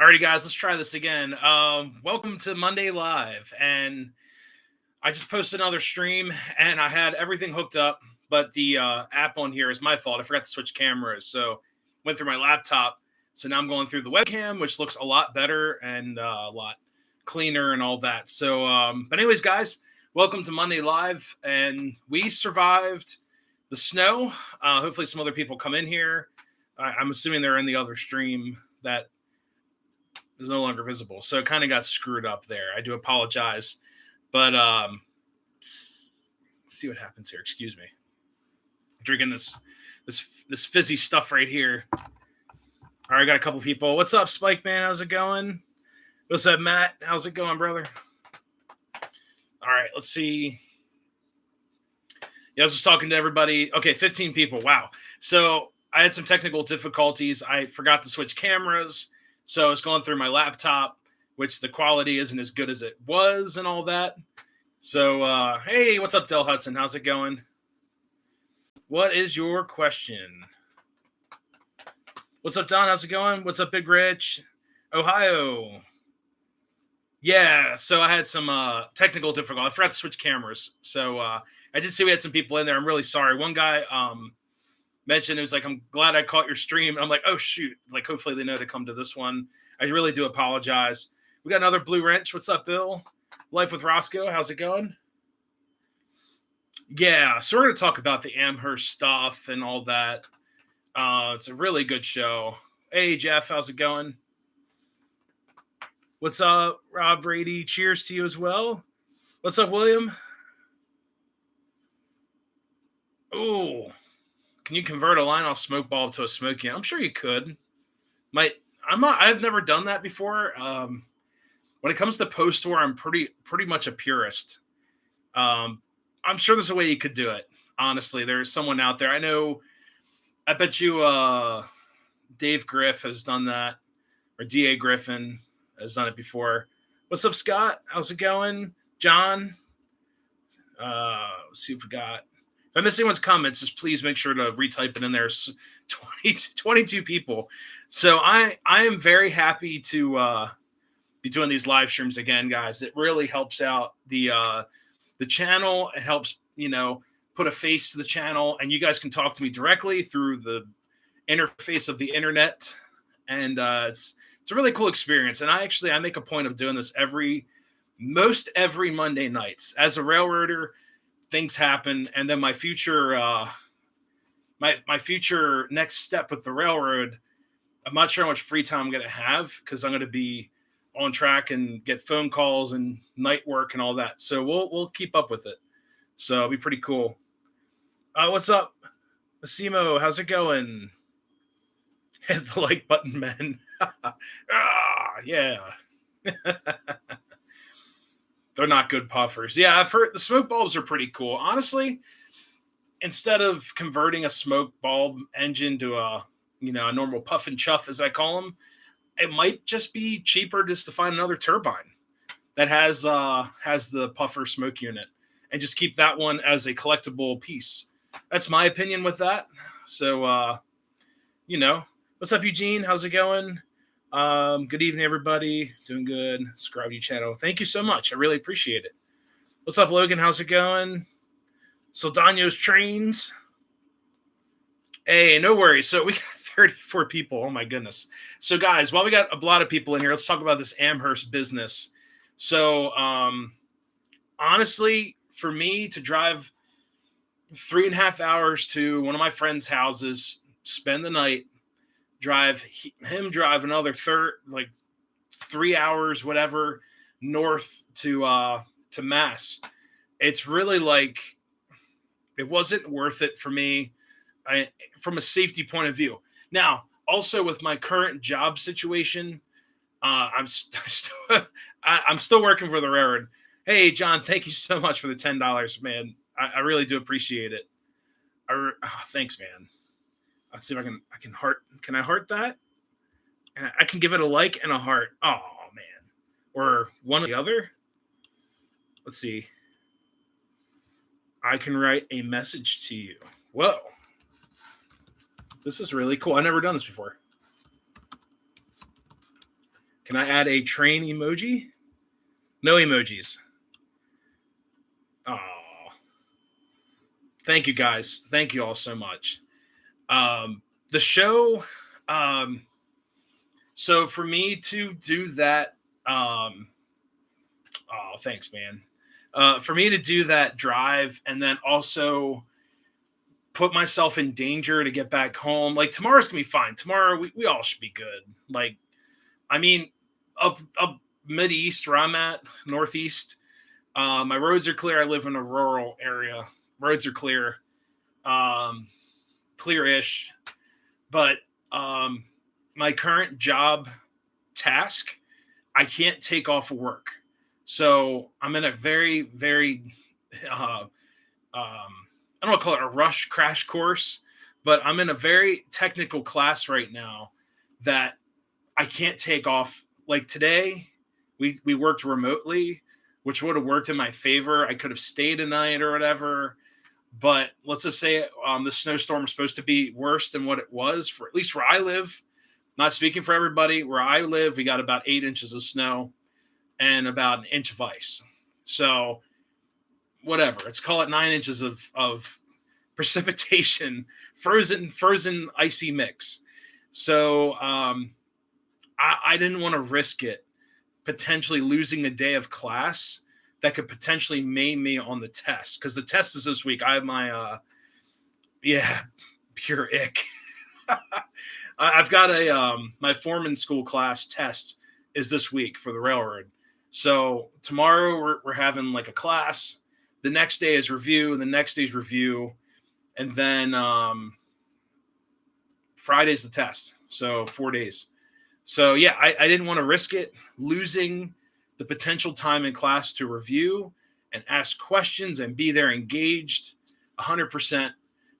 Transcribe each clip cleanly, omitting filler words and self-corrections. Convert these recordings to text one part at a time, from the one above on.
Alrighty, guys, let's try this again. Welcome to Monday Live, and I just posted another stream, and I had everything hooked up, but the app on here is my fault. I forgot to switch cameras, so went through my laptop. So now I'm going through the webcam, which looks a lot better and a lot cleaner and all that. So, but anyways, guys, welcome to Monday Live, and we survived the snow. Hopefully, some other people come in here. I'm assuming they're in the other stream that is no longer visible. So it kind of got screwed up there. I do apologize. But see what happens here. Excuse me. Drinking this fizzy stuff right here. All right, I got a couple people. What's up, Spike Man? How's it going? What's up, Matt? How's it going, brother? All right, let's see. Yeah, I was just talking to everybody. Okay, 15 people. Wow. So I had some technical difficulties. I forgot to switch cameras. So it's going through my laptop, which the quality isn't as good as it was and all that. So, hey, what's up, Del Hudson? How's it going? What is your question? What's up, Don? How's it going? What's up, Big Rich? Ohio. Yeah, so I had some technical difficulty. I forgot to switch cameras. So I did see we had some people in there. I'm really sorry. One guy mentioned, it was like, I'm glad I caught your stream. And I'm like, oh, shoot. Like, hopefully they know to come to this one. I really do apologize. We got another Blue Wrench. What's up, Bill? Life with Roscoe. How's it going? Yeah, so we're going to talk about the Amherst stuff and all that. It's a really good show. Hey, Jeff. How's it going? What's up, Rob Brady? Cheers to you as well. What's up, William? Oh, can you convert a Lionel smoke bulb to a smoke unit? I'm sure you could. I've never done that before. When it comes to post-war, I'm pretty much a purist. I'm sure there's a way you could do it. Honestly, there's someone out there. I bet you Dave Griff has done that, or D.A. Griffin has done it before. What's up, Scott? How's it going? John? Let's see what we got. If I miss anyone's comments, just please make sure to retype it in there. 22 people. So I am very happy to be doing these live streams again, guys. It really helps out the channel. It helps, put a face to the channel, and you guys can talk to me directly through the interface of the internet. And it's a really cool experience. And I make a point of doing this most every Monday nights. As a railroader, things happen, and then my future my future next step with the railroad, I'm not sure how much free time I'm going to have, because I'm going to be on track and get phone calls and night work and all that. So we'll keep up with it. So it'll be pretty cool. What's up, Massimo? How's it going? Hit the like button, man. Yeah. They're not good puffers. Yeah, I've heard the smoke bulbs are pretty cool. Honestly, instead of converting a smoke bulb engine to a normal puff and chuff, as I call them, it might just be cheaper just to find another turbine that has the puffer smoke unit, and just keep that one as a collectible piece. That's my opinion with that. So, what's up, Eugene? How's it going? Good evening, everybody. Doing good. Subscribe to your channel. Thank you so much. I really appreciate it. What's up, Logan? How's it going? Soldano's Trains. Hey, no worries. So we got 34 people. Oh, my goodness. So, guys, while we got a lot of people in here, let's talk about this Amherst business. So, honestly, for me to drive 3.5 hours to one of my friends' houses, spend the night, drive another 3 hours, whatever, north to Mass. It's really it wasn't worth it for me from a safety point of view. Now, also with my current job situation, I'm still working for the railroad. Hey, John, thank you so much for the $10, man. I really do appreciate it. Thanks, man. Let's see if I can heart. Can I heart that? And I can give it a like and a heart. Oh, man. Or one or the other. Let's see. I can write a message to you. Whoa. This is really cool. I've never done this before. Can I add a train emoji? No emojis. Oh, thank you guys. Thank you all so much. The show, um, so for me to do that, um, oh, thanks, man. For me to do that drive and then also put myself in danger to get back home, like tomorrow's gonna be fine. Tomorrow we all should be good. Like, I mean, up mid east where I'm at, northeast, my roads are clear. I live in a rural area. Roads are clear, um, clear-ish. But um, my current job task, I can't take off of work. So I'm in a very, very, uh, I don't want to call it a rush crash course, but I'm in a very technical class right now that I can't take off. Like today, we worked remotely, which would have worked in my favor. I could have stayed a night or whatever. But let's just say the snowstorm was supposed to be worse than what it was, for at least where I live. Not speaking for everybody. Where I live, we got about 8 inches of snow and about an inch of ice. So whatever. Let's call it 9 inches of precipitation, frozen icy mix. So I didn't want to risk it, potentially losing a day of class that could potentially maim me on the test, because the test is this week. I have my pure ick. I've got a my foreman school class test is this week for the railroad. So tomorrow we're having like a class. The next day is review. The next day's review, and then Friday's the test. So 4 days. So yeah, I didn't want to risk it, losing the potential time in class to review and ask questions and be there engaged 100%,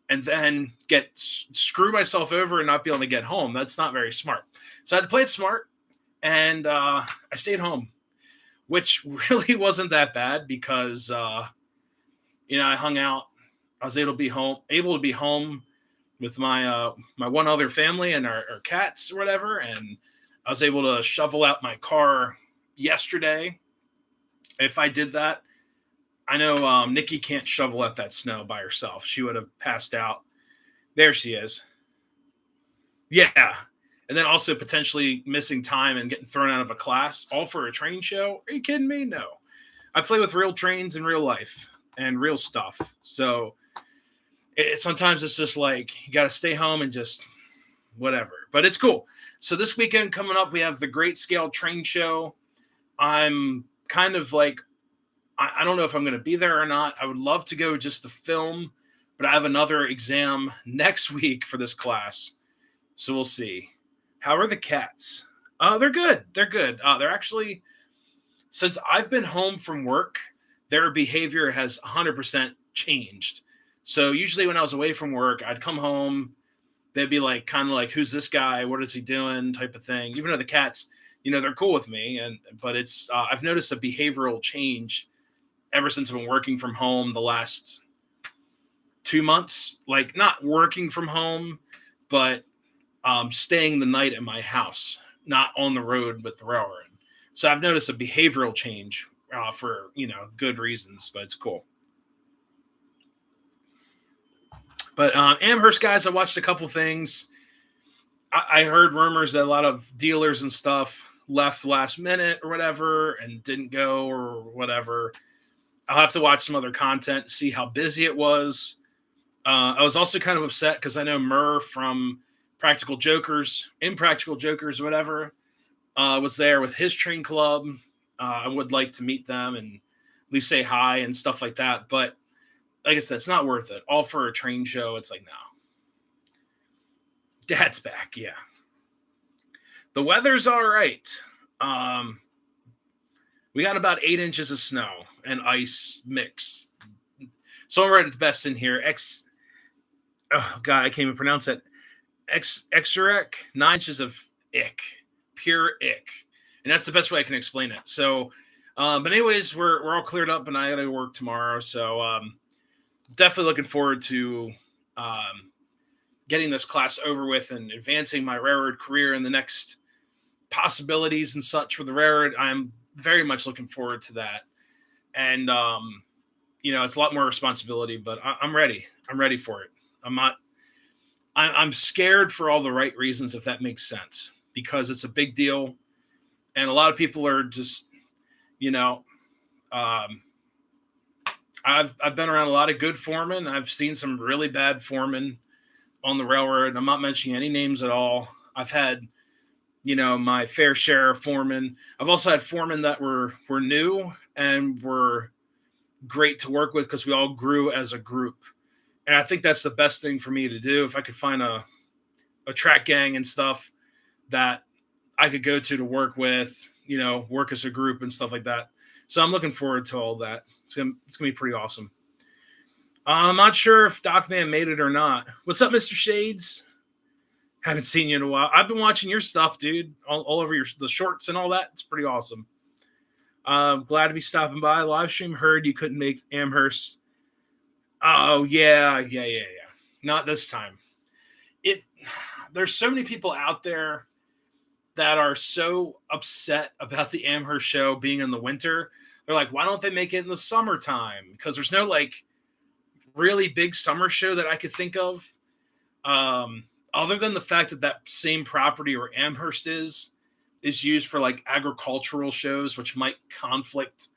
and then screw myself over and not be able to get home. That's not very smart. So I had to play it smart, and I stayed home, which really wasn't that bad because I hung out. I was able to be home with my my one other family and our cats or whatever, and I was able to shovel out my car yesterday. If I did that, I know Nikki can't shovel out that snow by herself. She would have passed out. There she is. Yeah. And then also potentially missing time and getting thrown out of a class, all for a train show. Are you kidding me? No. I play with real trains in real life and real stuff. So sometimes it's just like you got to stay home and just whatever. But it's cool. So this weekend coming up, we have the Great Scale Train Show. I'm kind of like, I don't know if I'm going to be there or not. I would love to go just to film, but I have another exam next week for this class. So we'll see. How are the cats? They're good. They're good. They're actually, since I've been home from work, their behavior has 100% changed. So usually when I was away from work, I'd come home. They'd be like, kind of like, who's this guy? What is he doing? Type of thing. Even though the cats, they're cool with me. But it's, I've noticed a behavioral change ever since I've been working from home the last 2 months, like not working from home, but staying the night at my house, not on the road with the railroad. So I've noticed a behavioral change for, good reasons, but it's cool. But Amherst, guys, I watched a couple things. I heard rumors that a lot of dealers and stuff left last minute or whatever and didn't go or whatever. I'll have to watch some other content, see how busy it was. I was also kind of upset because I know Murr from Impractical Jokers, whatever, was there with his train club. I would like to meet them and at least say hi and stuff like that. But like I said, it's not worth it. All for a train show. It's like, no. Dad's back, yeah. The weather's all right. We got about 8 inches of snow and ice mix. So I'm right at the best in here. Oh, God, I can't even pronounce that. Exurek, 9 inches of ick. Pure ick. And that's the best way I can explain it. So, but anyways, we're all cleared up and I got to work tomorrow. So, definitely looking forward to getting this class over with and advancing my railroad career in the next possibilities and such for the railroad. I'm very much looking forward to that. And, it's a lot more responsibility, but I'm ready. I'm ready for it. I'm not, I'm scared for all the right reasons, if that makes sense, because it's a big deal. And a lot of people are just, you know, um, I've been around a lot of good foremen. I've seen some really bad foremen on the railroad. I'm not mentioning any names at all. I've had, my fair share of foremen. I've also had foremen that were new and were great to work with because we all grew as a group. And I think that's the best thing for me to do. If I could find a track gang and stuff that I could go to work with, work as a group and stuff like that. So I'm looking forward to all that. It's gonna be pretty awesome. I'm not sure if Doc Man made it or not. What's up, Mr. Shades? Haven't seen you in a while. I've been watching your stuff, dude, all over the shorts and all that. It's pretty awesome. Glad to be stopping by. Live stream. Heard you couldn't make Amherst. Oh yeah. Not this time. There's so many people out there that are so upset about the Amherst show being in the winter. They're like, why don't they make it in the summertime? Because there's no really big summer show that I could think of. Other than the fact that same property where Amherst is used for agricultural shows, which might conflict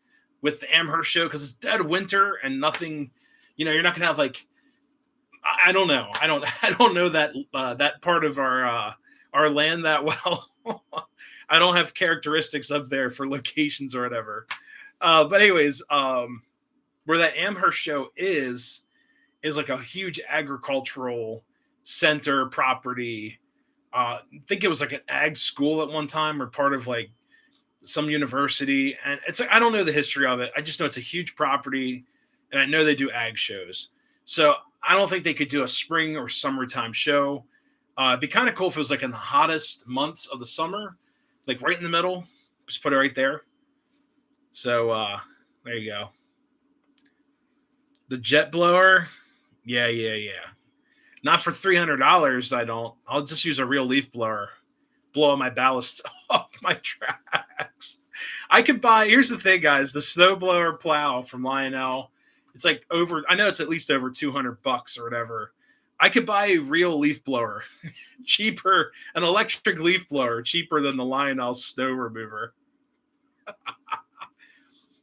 with the Amherst show because it's dead winter and nothing, you're not gonna have I don't know. I don't know that part of our land that well. I don't have characteristics up there for locations or whatever. But anyways, where that Amherst show is like a huge agricultural center property. I think it was like an ag school at one time or part of some university. And it's I don't know the history of it. I just know it's a huge property and I know they do ag shows. So I don't think they could do a spring or summertime show. It'd be kind of cool if it was in the hottest months of the summer, right in the middle. Just put it right there. So there you go. The jet blower. Yeah. Not for $300. I don't. I'll just use a real leaf blower. Blow my ballast off my tracks. I could buy. Here's the thing, guys. The snowblower plow from Lionel. It's over. I know it's at least over $200 or whatever. I could buy a real leaf blower, cheaper, an electric leaf blower, cheaper than the Lionel snow remover.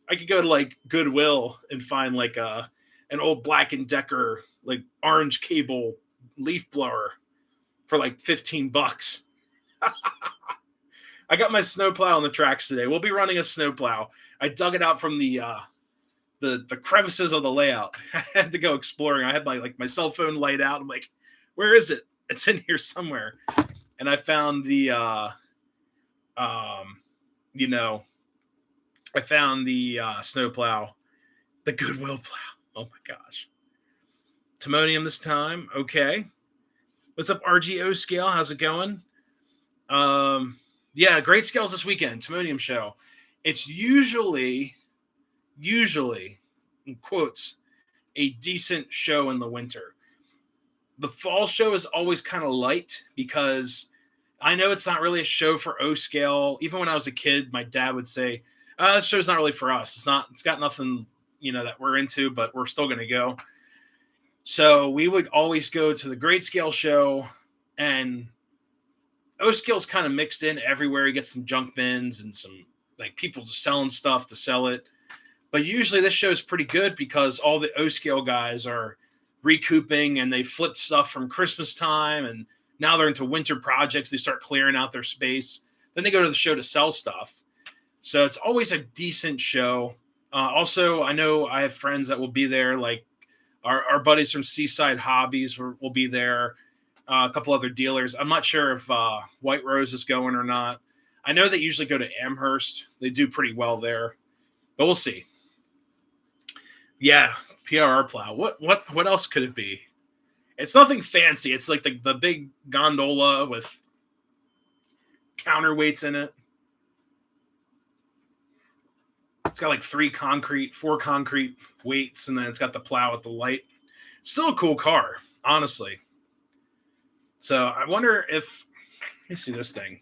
I could go to Goodwill and find an old Black & Decker orange cable leaf blower for $15. I got my snowplow on the tracks today. We'll be running a snowplow. I dug it out from the crevices of the layout. I had to go exploring. I had my cell phone light out. I'm like, where is it? It's in here somewhere. And I found the snowplow, the Goodwill plow. Oh my gosh. Timonium this time. Okay. What's up, RGO Scale? How's it going? Yeah, great scales this weekend. Timonium show. It's usually in quotes a decent show in the winter. The fall show is always kind of light because I know it's not really a show for O scale. Even when I was a kid, my dad would say, this show's not really for us. It's got nothing, that we're into, but we're still going to go. So we would always go to the great scale show, and O scale's kind of mixed in everywhere. You get some junk bins and some people just selling stuff to sell it. But usually this show is pretty good because all the O scale guys are recouping and they flip stuff from Christmas time and now they're into winter projects. They start clearing out their space. Then they go to the show to sell stuff. So it's always a decent show. Also, I know I have friends that will be there, our buddies from Seaside Hobbies will be there. A couple other dealers. I'm not sure if White Rose is going or not. I know they usually go to Amherst. They do pretty well there, but we'll see. Yeah, PRR plow. What else could it be? It's nothing fancy. It's the big gondola with counterweights in it. It's got 4 concrete weights, and then it's got the plow with the light. Still a cool car, honestly. So I wonder if, let me see this thing.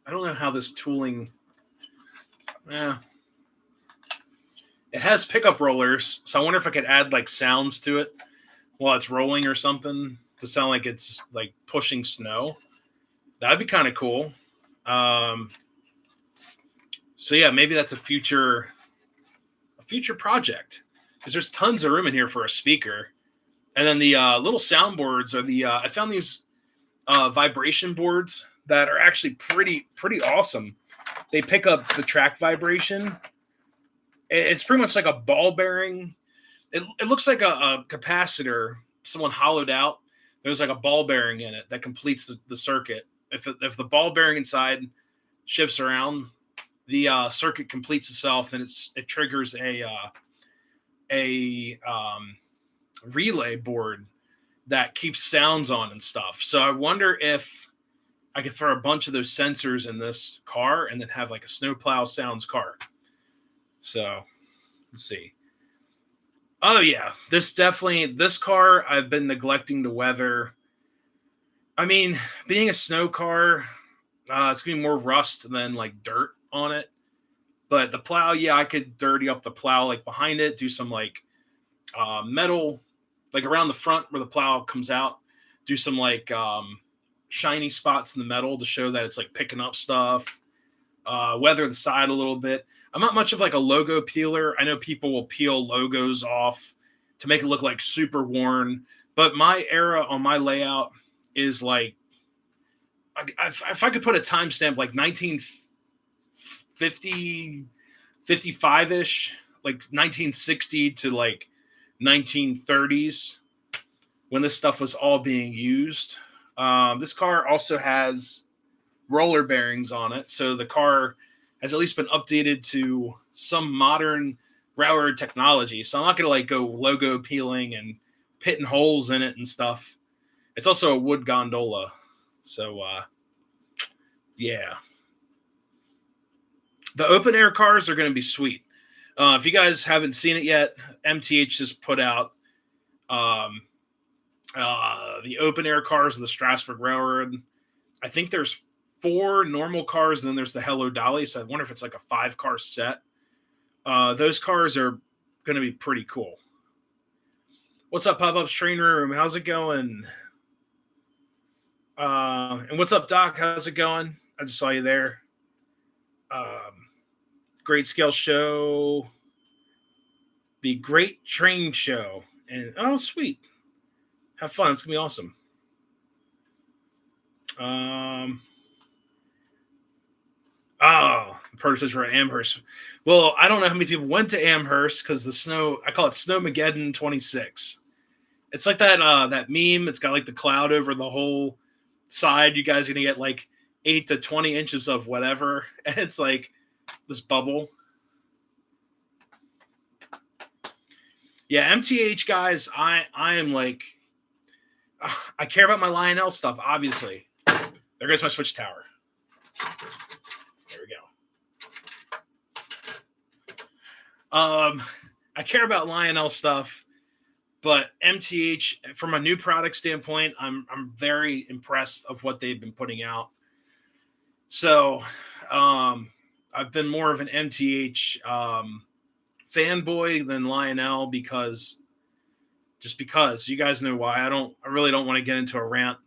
I don't know how this tooling. Yeah, it has pickup rollers, so I wonder if I could add like sounds to it while it's rolling or something to sound like it's like pushing snow. That'd be kind of cool. Um, so yeah, maybe that's a future project because there's tons of room in here for a speaker. And then the little soundboards are the I found these vibration boards that are actually pretty awesome. They pick up the track vibration. It's pretty much like a ball bearing. It looks like a capacitor someone hollowed out. There's like a ball bearing in it that completes the circuit. If the ball bearing inside shifts around, the circuit completes itself, and it triggers a relay board that keeps sounds on and stuff. So I wonder if I could throw a bunch of those sensors in this car and then have like a snowplow sounds car. So let's see. Oh yeah, this car I've been neglecting the weather. I mean, being a snow car, it's gonna be more rust than like dirt on it. But the plow, yeah, I could dirty up the plow like behind it, do some like metal, like around the front where the plow comes out, do some like shiny spots in the metal to show that it's like picking up stuff. Weather the side a little bit. I'm not much of like a logo peeler. I know people will peel logos off to make it look like super worn, but my era on my layout is like, if I could put a timestamp like 1950, 55-ish, like 1960 to like 1930s when this stuff was all being used. This car also has roller bearings on it, so the car has at least been updated to some modern railroad technology. So I'm not gonna like go logo peeling and pitting holes in it and stuff. It's also a wood gondola, so yeah. The open air cars are going to be sweet. If you guys haven't seen it yet, MTH just put out the open air cars of the Strasburg Railroad. I think there's 4 normal cars, and then there's the Hello Dolly. So I wonder if it's like a 5-car set. Those cars are going to be pretty cool. What's up, Pop-Up's Train Room? How's it going? And what's up, Doc? How's it going? I just saw you there. Great Scale Show. The Great Train Show. And oh, sweet. Have fun. It's going to be awesome. The prototypes were at Amherst. Well, I don't know how many people went to Amherst because the snow, I call it Snow-Megeddin 26. It's like that that meme. It's got like the cloud over the whole side. You guys are going to get like 8 to 20 inches of whatever. And it's like this bubble. Yeah, MTH guys, I am like, I care about my Lionel stuff, obviously. There goes my switch tower. There we go. I care about Lionel stuff, but MTH, from a new product standpoint, I'm very impressed of what they've been putting out. So I've been more of an MTH fanboy than Lionel because you guys know why. I really don't want to get into a rant.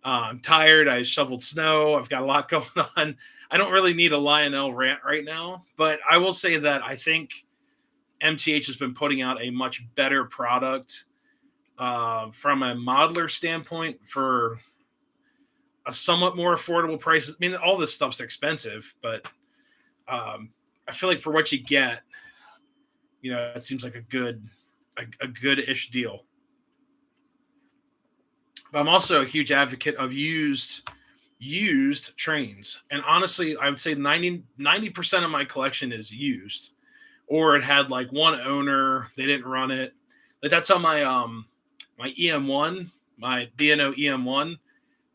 I'm tired. I shoveled snow. I've got a lot going on. I don't really need a Lionel rant right now, but I will say that I think MTH has been putting out a much better product from a modeler standpoint for a somewhat more affordable price. I mean, all this stuff's expensive, but I feel like for what you get, it seems like a good-ish deal. But I'm also a huge advocate of used trains. And honestly, I would say 90% of my collection is used. Or it had like one owner, they didn't run it. Like that's how my EM1, my B&O EM1,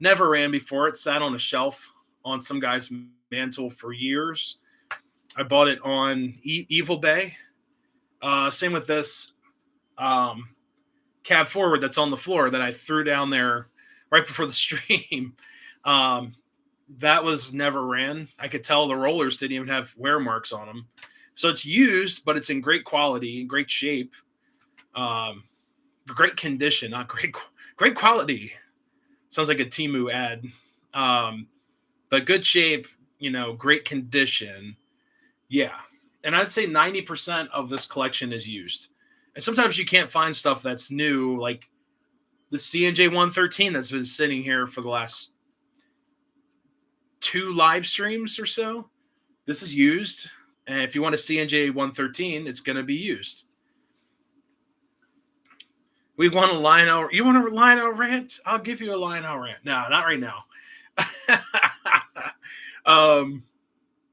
never ran before. It sat on a shelf on some guy's mantle for years. I bought it on Evil Bay. Same with this cab forward that's on the floor that I threw down there right before the stream. that was never ran. I could tell the rollers didn't even have wear marks on them. So it's used, but it's in great quality, in great shape, um, great condition, not great quality. Sounds like a Timu ad. Um, but good shape, great condition. Yeah. And I'd say 90% of this collection is used. And sometimes you can't find stuff that's new, like the CNJ 113 that's been sitting here for the last 2 live streams or so. This is used. And if you want a CNJ 113, it's going to be used. We want a Lionel. You want a Lionel rant? I'll give you a Lionel rant. No, not right now.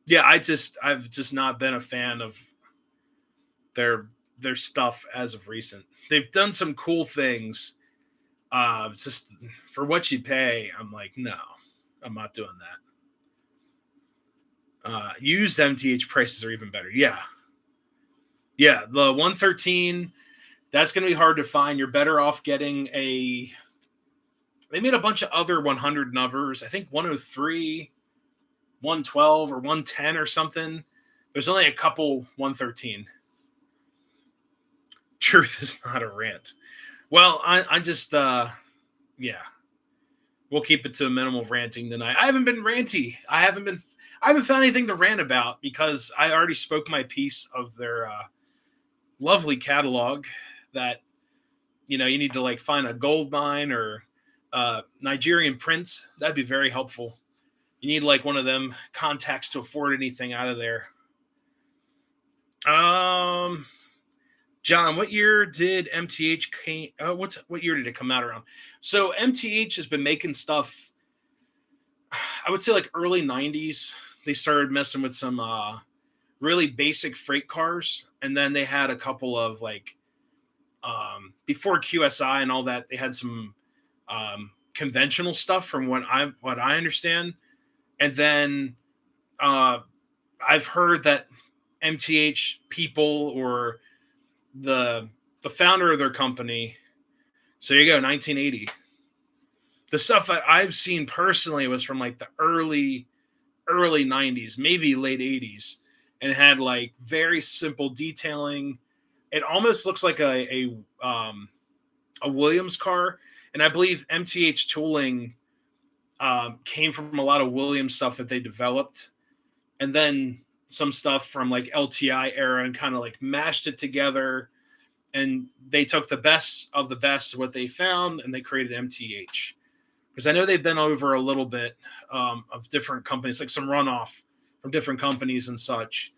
Yeah, I've just not been a fan of their stuff as of recent. They've done some cool things. Just for what you pay, I'm like, no, I'm not doing that. Used MTH prices are even better. Yeah. The 113, that's going to be hard to find. You're better off getting they made a bunch of other 100 numbers. I think 103, 112, or 110 or something. There's only a couple 113. Truth is not a rant. Well, I just, yeah. We'll keep it to a minimal ranting tonight. I haven't been ranty. I haven't found anything to rant about because I already spoke my piece of their lovely catalog that, you need to like find a gold mine or Nigerian prince. That'd be very helpful. You need like one of them contacts to afford anything out of there. John, what year did MTH what year did it come out around? So MTH has been making stuff, I would say like early 90s. They started messing with some really basic freight cars. And then they had a couple of like, before QSI and all that, they had some conventional stuff from what I understand. And then I've heard that MTH people or the founder of their company. So you go, 1980. The stuff that I've seen personally was from like the early 90s, maybe late 80s, and it had like very simple detailing. It almost looks like a Williams car, and I believe MTH tooling came from a lot of Williams stuff that they developed, and then some stuff from like LTI era and kind of like mashed it together. And they took the best of the best of what they found and they created MTH. Because I know they've been over a little bit of different companies, like some runoff from different companies and such.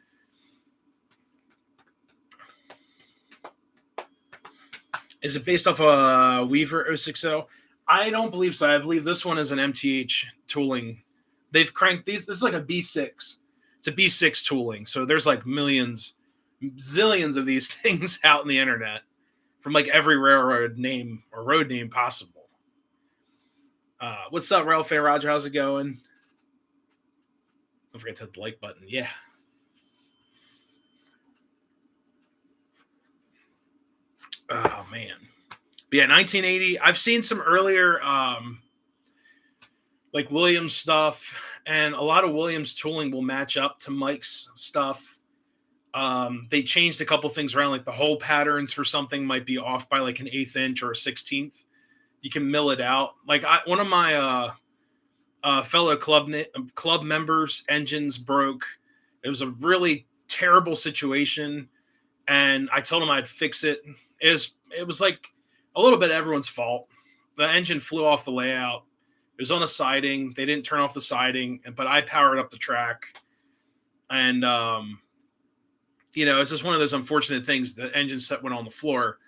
Is it based off a Weaver 060? I don't believe so. I believe this one is an MTH tooling. They've cranked these. This is like a B6. It's a B6 tooling. So there's like zillions of these things out in the internet from like every railroad name or road name possible. What's up, Ralph A. Roger? How's it going? Don't forget to hit the like button. Yeah. Oh man. But yeah, 1980. I've seen some earlier like Williams stuff, and a lot of Williams tooling will match up to Mike's stuff. They changed a couple things around, like the hole patterns for something might be off by like an 1/8 inch or a 16th. You can mill it out. Like one of my fellow club members' engines broke. It was a really terrible situation, and I told him I'd fix it. It was like a little bit everyone's fault. The engine flew off the layout. It was on a siding. They didn't turn off the siding, but I powered up the track, and it's just one of those unfortunate things. The engine set went on the floor.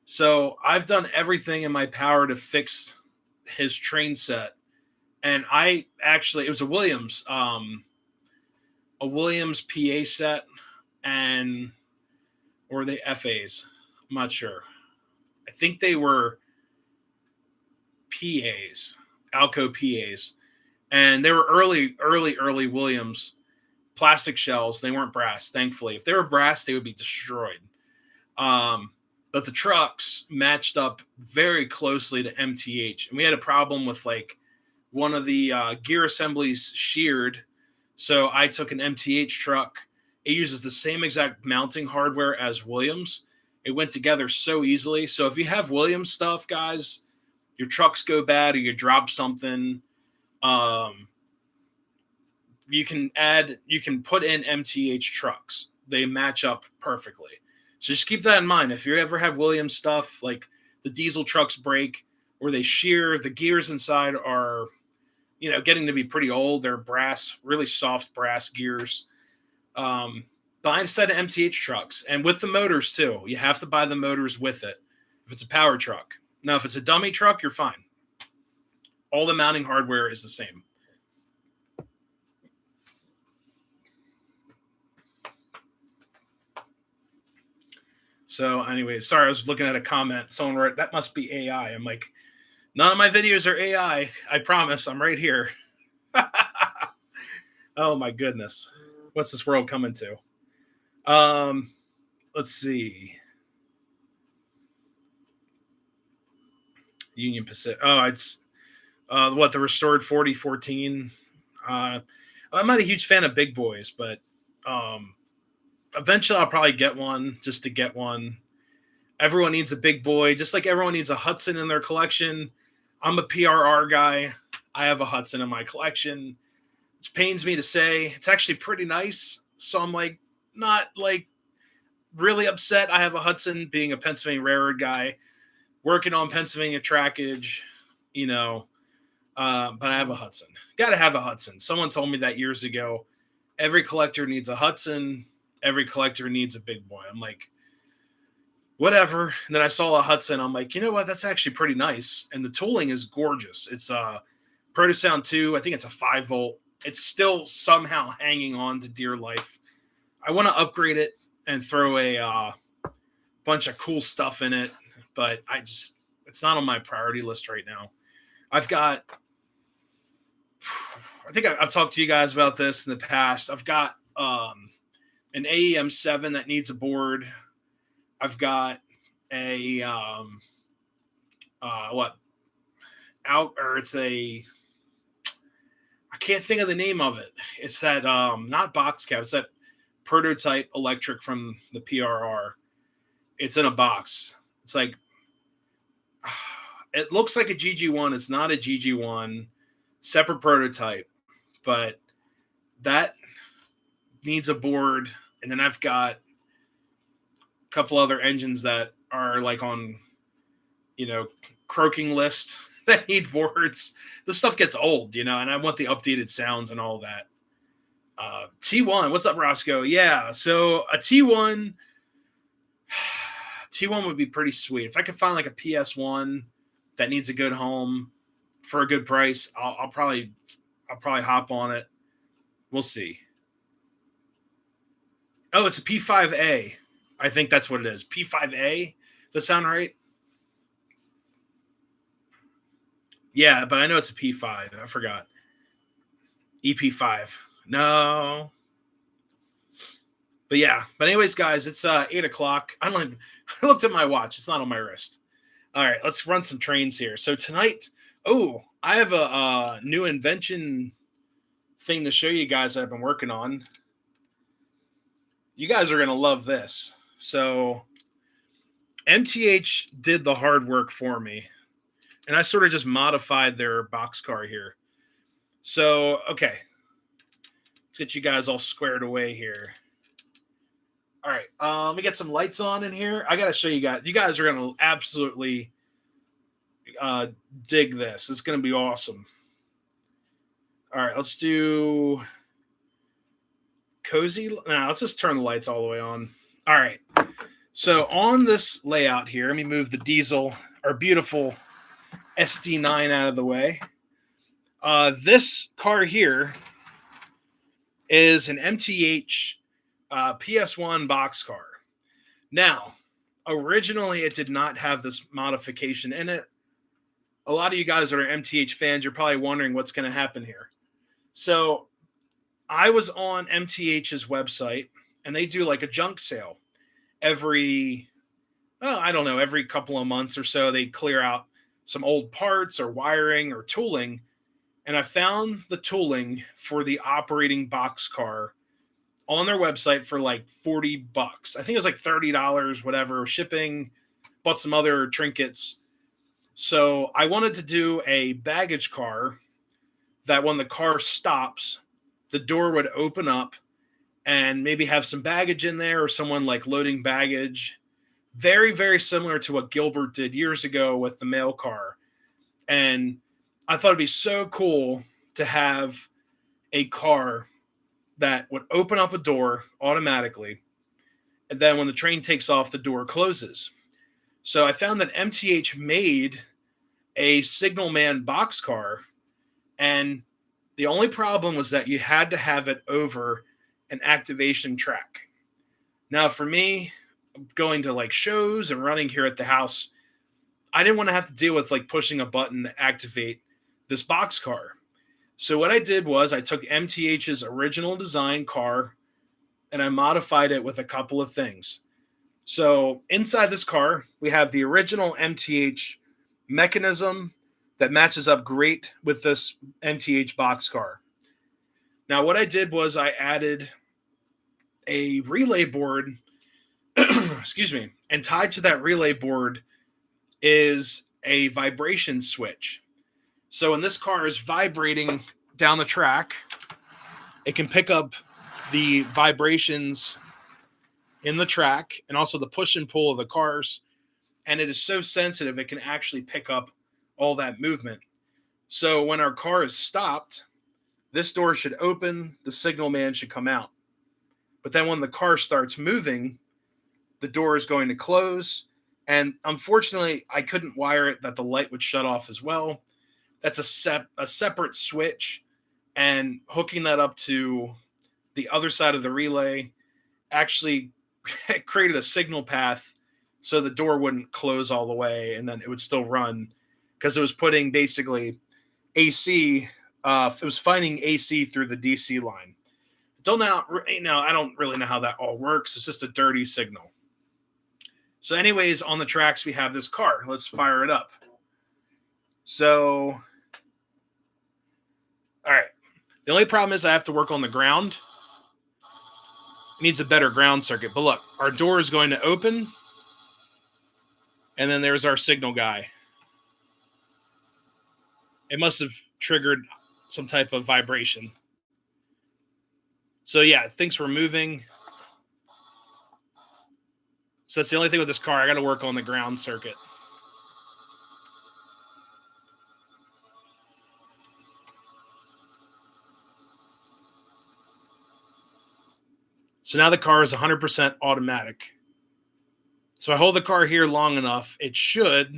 So I've done everything in my power to fix his train set. And it was a Williams PA set, or the FAs. I'm not sure. I think they were PAs, Alco PAs. And they were early Williams plastic shells. They weren't brass, thankfully. If they were brass, they would be destroyed. But the trucks matched up very closely to MTH. And we had a problem with like one of the gear assemblies sheared. So I took an MTH truck. It uses the same exact mounting hardware as Williams. It went together so easily. So if you have Williams stuff, guys, your trucks go bad or you drop something, you can put in MTH trucks. They match up perfectly. So just keep that in mind. If you ever have Williams stuff, like the diesel trucks break or they shear, the gears inside are, getting to be pretty old. They're brass, really soft brass gears. Buy a set of MTH trucks, and with the motors too. You have to buy the motors with it if it's a power truck. Now, if it's a dummy truck, you're fine. All the mounting hardware is the same. So anyway, sorry, I was looking at a comment. Someone wrote, that must be AI. I'm like, none of my videos are AI. I promise. I'm right here. Oh my goodness. What's this world coming to? Let's see. Union Pacific. Oh, it's the restored 4014. I'm not a huge fan of big boys, but eventually I'll probably get one just to get one. Everyone needs a big boy, just like everyone needs a Hudson in their collection. I'm a PRR guy. I have a Hudson in my collection. It pains me to say. It's actually pretty nice. So I'm like, not like really upset I have a Hudson, being a Pennsylvania Railroad guy, working on Pennsylvania trackage, but I have a Hudson. Got to have a Hudson. Someone told me that years ago. Every collector needs a Hudson. Every collector needs a big boy. I'm like, whatever. And then I saw a Hudson. I'm like, you know what? That's actually pretty nice. And the tooling is gorgeous. It's a Protosound 2. I think it's a 5-volt. It's still somehow hanging on to dear life. I want to upgrade it and throw a bunch of cool stuff in it, but it's not on my priority list right now. I think I've talked to you guys about this in the past. I've got an AEM 7 that needs a board. I've got a I can't think of the name of it. It's that not box cab. It's that prototype electric from the PRR. It's in a box. It's like, it looks like a GG1. It's not a GG1. Separate prototype, but that needs a board. And then I've got a couple other engines that are like on, croaking list that need boards. This stuff gets old, and I want the updated sounds and all that. T1, what's up, Roscoe? Yeah, so a T1 would be pretty sweet. If I could find like a PS1 that needs a good home for a good price, I'll probably hop on it. We'll see. Oh, it's a P5A. I think that's what it is. P5A. Does that sound right? Yeah, but I know it's a P5. I forgot. EP5. No. But yeah. But anyways, guys, it's 8 o'clock. I looked at my watch. It's not on my wrist. All right, let's run some trains here. So tonight, I have a new invention thing to show you guys that I've been working on. You guys are going to love this. So MTH did the hard work for me, and I sort of just modified their boxcar here. So, okay. Let's get you guys all squared away here. All right. Let me get some lights on in here. I got to show you guys. You guys are going to absolutely dig this. It's going to be awesome. All right. Let's do cozy. Now, let's just turn the lights all the way on. All right. So on this layout here, let me move the diesel, our beautiful SD9 out of the way. This car here is an MTH PS1 boxcar. Now, originally it did not have this modification in it. A lot of you guys that are MTH fans, you're probably wondering what's going to happen here. So I was on MTH's website, and they do like a junk sale every couple of months or so. They clear out some old parts or wiring or tooling, And I found the tooling for the operating boxcar on their website for like $40. I think it was like $30, whatever, shipping, bought some other trinkets. So I wanted to do a baggage car that when the car stops, the door would open up and maybe have some baggage in there or someone like loading baggage. Very, very similar to what Gilbert did years ago with the mail car. And I thought it'd be so cool to have a car that would open up a door automatically. And then when the train takes off, the door closes. So I found that MTH made a Signalman boxcar, and the only problem was that you had to have it over an activation track. Now, for me, going to like shows and running here at the house, I didn't want to have to deal with like pushing a button to activate this boxcar. So what I did was I took MTH's original design car and I modified it with a couple of things. So inside this car, we have the original MTH mechanism that matches up great with this MTH boxcar. Now, what I did was I added a relay board, excuse me, and tied to that relay board is a vibration switch. So when this car is vibrating down the track, it can pick up the vibrations in the track and also the push and pull of the cars. And it is so sensitive, it can actually pick up all that movement. So when our car is stopped, this door should open, the signal man should come out. But then when the car starts moving, the door is going to close. And unfortunately, I couldn't wire it that the light would shut off as well. That's a separate switch. And hooking that up to the other side of the relay actually created a signal path so the door wouldn't close all the way and then it would still run because it was putting basically AC, it was finding AC through the DC line. Until now, I don't really know how that all works. It's just a dirty signal. So anyways, on the tracks, we have this car. Let's fire it up. So, all right. The only problem is I have to work on the ground. It needs a better ground circuit. But look, our door is going to open. And then there's our signal guy. It must have triggered some type of vibration. So yeah, things were moving. So that's the only thing with this car. I got to work on the ground circuit. So now the car is 100% automatic. So I hold the car here long enough, it should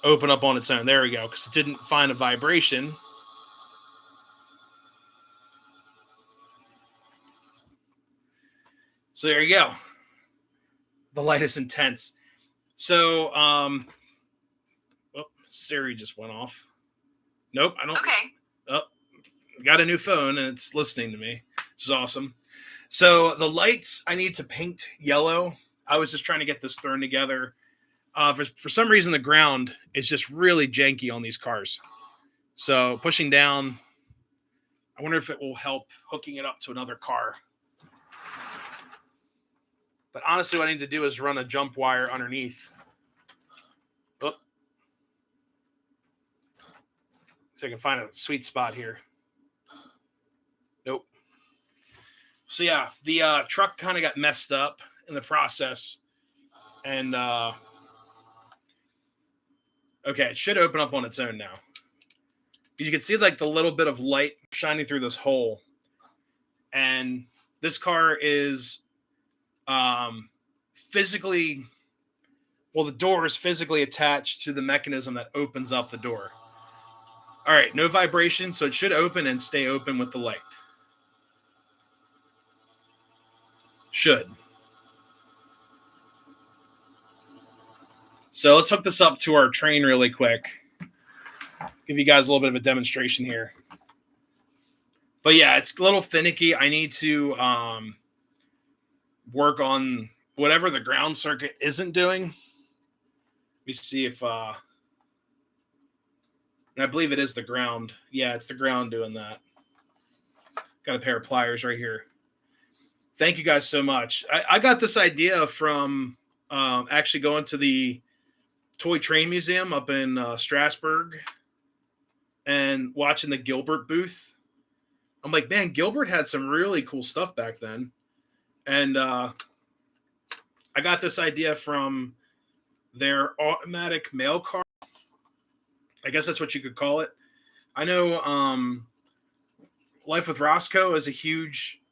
open up on its own. There we go, because it didn't find a vibration. So there you go. The light is intense. So, Siri just went off. Nope, I don't. Okay. Oh, got a new phone and it's listening to me. This is awesome. So the lights I need to paint yellow. I was just trying to get this thrown together. For some reason, the ground is just really janky on these cars. So pushing down, I wonder if it will help hooking it up to another car. But honestly, what I need to do is run a jump wire underneath. Oh. So I can find a sweet spot here. Nope. So yeah, the truck kind of got messed up in the process. And okay, it should open up on its own now. You can see like the little bit of light shining through this hole. And this car is physically, well, the door is physically attached to the mechanism that opens up the door. All right, no vibration, so it should open and stay open with the light. Should. So let's hook this up to our train really quick. Give you guys a little bit of a demonstration here. But yeah, it's a little finicky. I need to work on whatever the ground circuit isn't doing. Let me see if And I believe it is the ground. Yeah, it's the ground doing that. Got a pair of pliers right here. Thank you guys so much. I got this idea from actually going to the Toy Train Museum up in Strasbourg and watching the Gilbert booth. I'm like, man, Gilbert had some really cool stuff back then. And I got this idea from their automatic mail car. I guess that's what you could call it. I know Life with Roscoe is a huge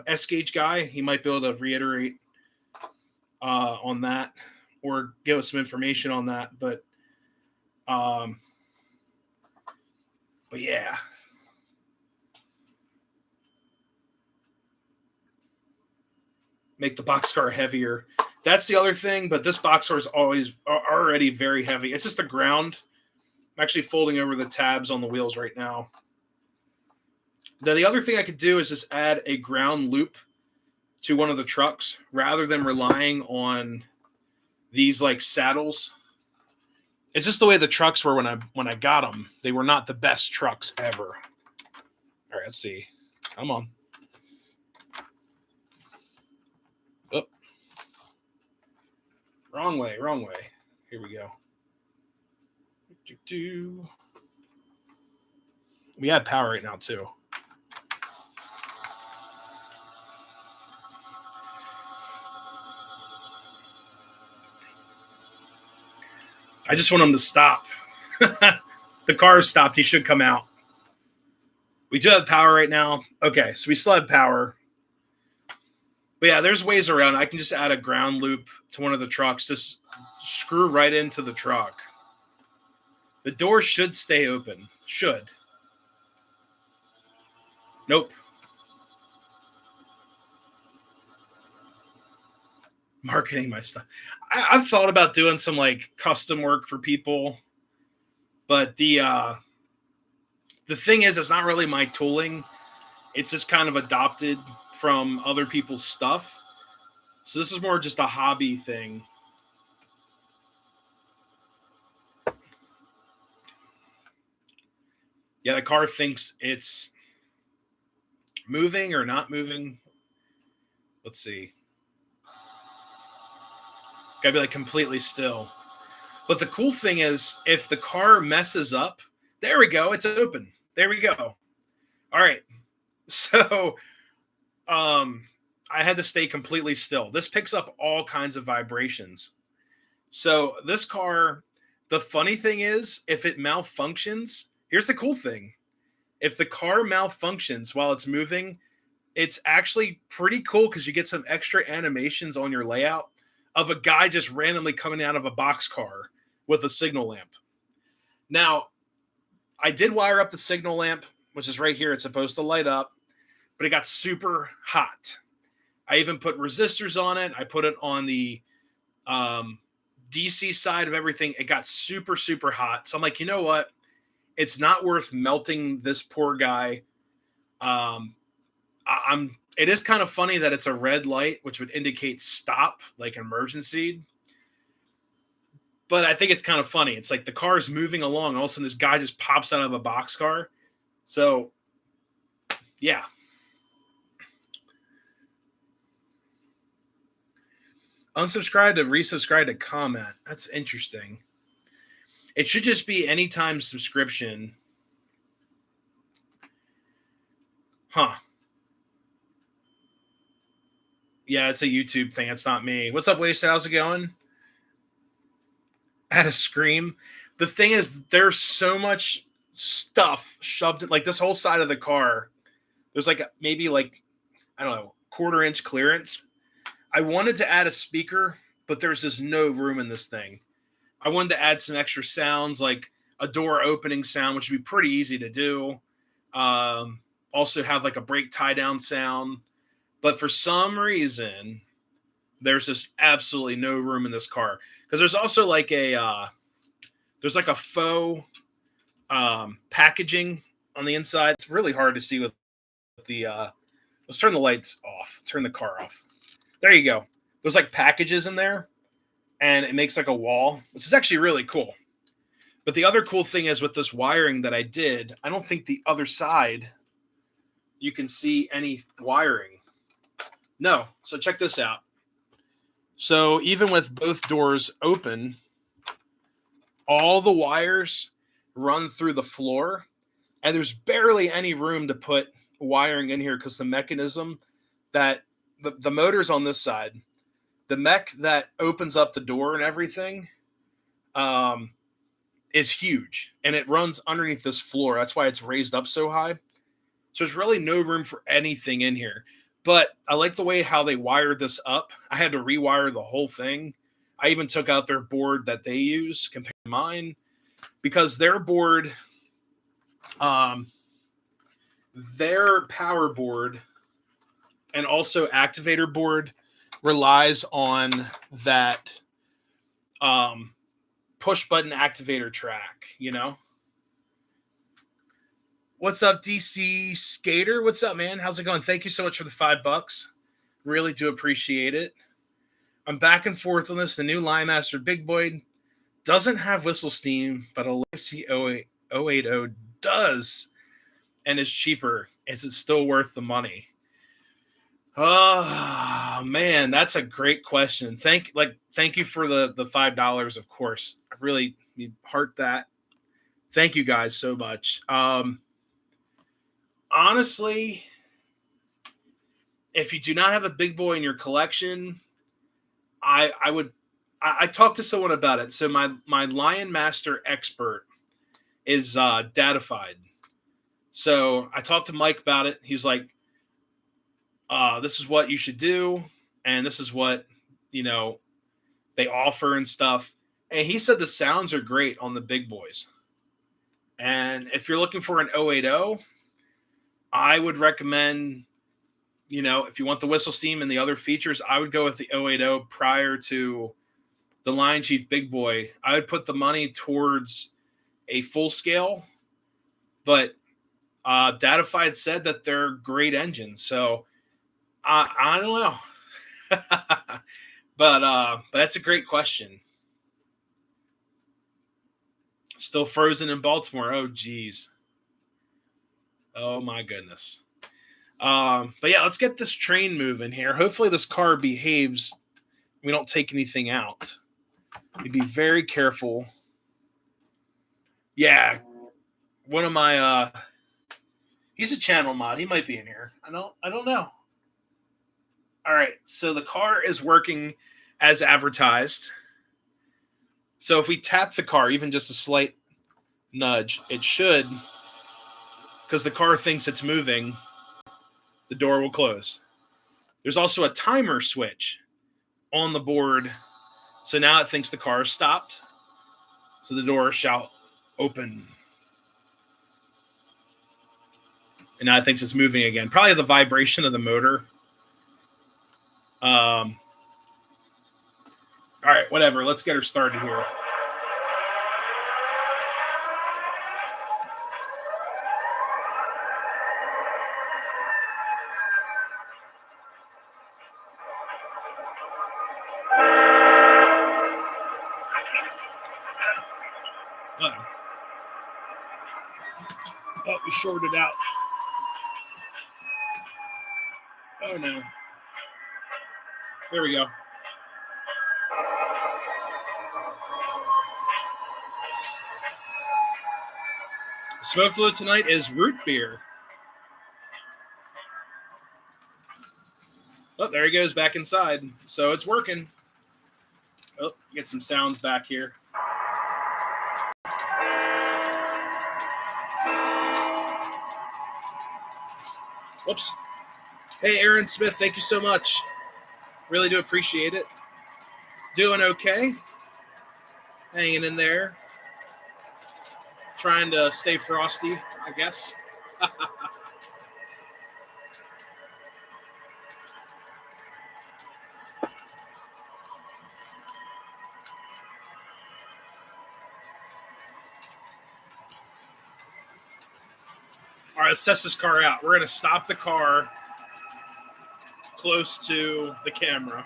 S-Gauge guy. He might be able to reiterate on that or give us some information on that. But yeah. Make the boxcar heavier. That's the other thing, but this boxcar is already very heavy. It's just the ground. I'm actually folding over the tabs on the wheels right now. Then the other thing I could do is just add a ground loop to one of the trucks rather than relying on these like saddles. It's just the way the trucks were when I got them. They were not the best trucks ever. All right, let's see. Come on. Oh. Wrong way. Here we go. We have power right now too. I just want him to stop. The car is stopped. He should come out. We do have power right now. Okay, so we still have power. But yeah, there's ways around. I can just add a ground loop to one of the trucks. Just screw right into the truck. The door should stay open. Should. Nope. Marketing my stuff. I've thought about doing some like custom work for people, but the thing is, it's not really my tooling. It's just kind of adopted from other people's stuff. So this is more just a hobby thing. Yeah, the car thinks it's moving or not moving. Let's see. Gotta be like completely still. But the cool thing is, if the car messes up, there we go. It's open. There we go. All right. So I had to stay completely still. This picks up all kinds of vibrations. So this car, the funny thing is, if it malfunctions, here's the cool thing. If the car malfunctions while it's moving, it's actually pretty cool because you get some extra animations on your layout of a guy just randomly coming out of a boxcar with a signal lamp. Now, I did wire up the signal lamp, which is right here. It's supposed to light up, but it got super hot. I even put resistors on it. I put it on the DC side of everything. It got super, super hot. So I'm like, you know what? It's not worth melting this poor guy. It is kind of funny that it's a red light, which would indicate stop, like emergency. But I think it's kind of funny. It's like the car is moving along, and all of a sudden this guy just pops out of a boxcar. So, yeah. Unsubscribe to resubscribe to comment. That's interesting. It should just be anytime subscription. Huh. Yeah, it's a YouTube thing. It's not me. What's up, Wasted? How's it going? I had a scream. The thing is, there's so much stuff shoved in, like this whole side of the car. There's like maybe like, I don't know, 1/4 inch clearance. I wanted to add a speaker, but there's just no room in this thing. I wanted to add some extra sounds, like a door opening sound, which would be pretty easy to do. Also have like a brake tie down sound. But for some reason, there's just absolutely no room in this car. Because there's also like there's like a faux packaging on the inside. It's really hard to see with the, let's turn the lights off. Turn the car off. There you go. There's like packages in there, and it makes like a wall, which is actually really cool. But the other cool thing is with this wiring that I did, I don't think the other side you can see any wiring. No. So check this out. So even with both doors open, all the wires run through the floor, and there's barely any room to put wiring in here because the mechanism that the motor's on this side, the mech that opens up the door and everything is huge, and it runs underneath this floor. That's why it's raised up so high. So there's really no room for anything in here. But I like the way how they wired this up. I had to rewire the whole thing. I even took out their board that they use compared to mine, because their board, their power board and also activator board relies on that push button activator track, you know? What's up, DC Skater? What's up, man? How's it going? Thank you so much for the $5. Really do appreciate it. I'm back and forth on this. The new Line Master Big Boy doesn't have whistle steam, but a Legacy 080 does, and is cheaper. Is it still worth the money? Oh man, that's a great question. Thank you for the $5, of course. I really heart that. Thank you guys so much. Honestly, if you do not have a Big Boy in your collection, I talked to someone about it. So my Lion Master expert is datified. So I talked to Mike about it. He's like, this is what you should do, and this is what, they offer and stuff. And he said the sounds are great on the Big Boys. And if you're looking for an 080, I would recommend, if you want the whistle steam and the other features, I would go with the 080 prior to the Lion Chief Big Boy. I would put the money towards a full scale, but Datified said that they're great engines. So I don't know. but that's a great question. Still frozen in Baltimore. Oh, geez. Oh, my goodness. But yeah, let's get this train moving here. Hopefully this car behaves. We don't take anything out. You be very careful. Yeah. One of my he's a channel mod. He might be in here. I don't know. All right. So the car is working as advertised. So if we tap the car, even just a slight nudge, it should, because the car thinks it's moving, the door will close. There's also a timer switch on the board. So now it thinks the car is stopped. So the door shall open. And now it thinks it's moving again. Probably the vibration of the motor. All right, whatever. Let's get her started here. Oh, we shorted out. Oh, no. There we go. Smoke flow tonight is root beer. Oh, there he goes back inside. So it's working. Oh, get some sounds back here. Whoops. Hey, Aaron Smith, thank you so much. Really do appreciate it. Doing okay. Hanging in there. Trying to stay frosty, I guess. All right, let's test this car out. We're going to stop the car close to the camera.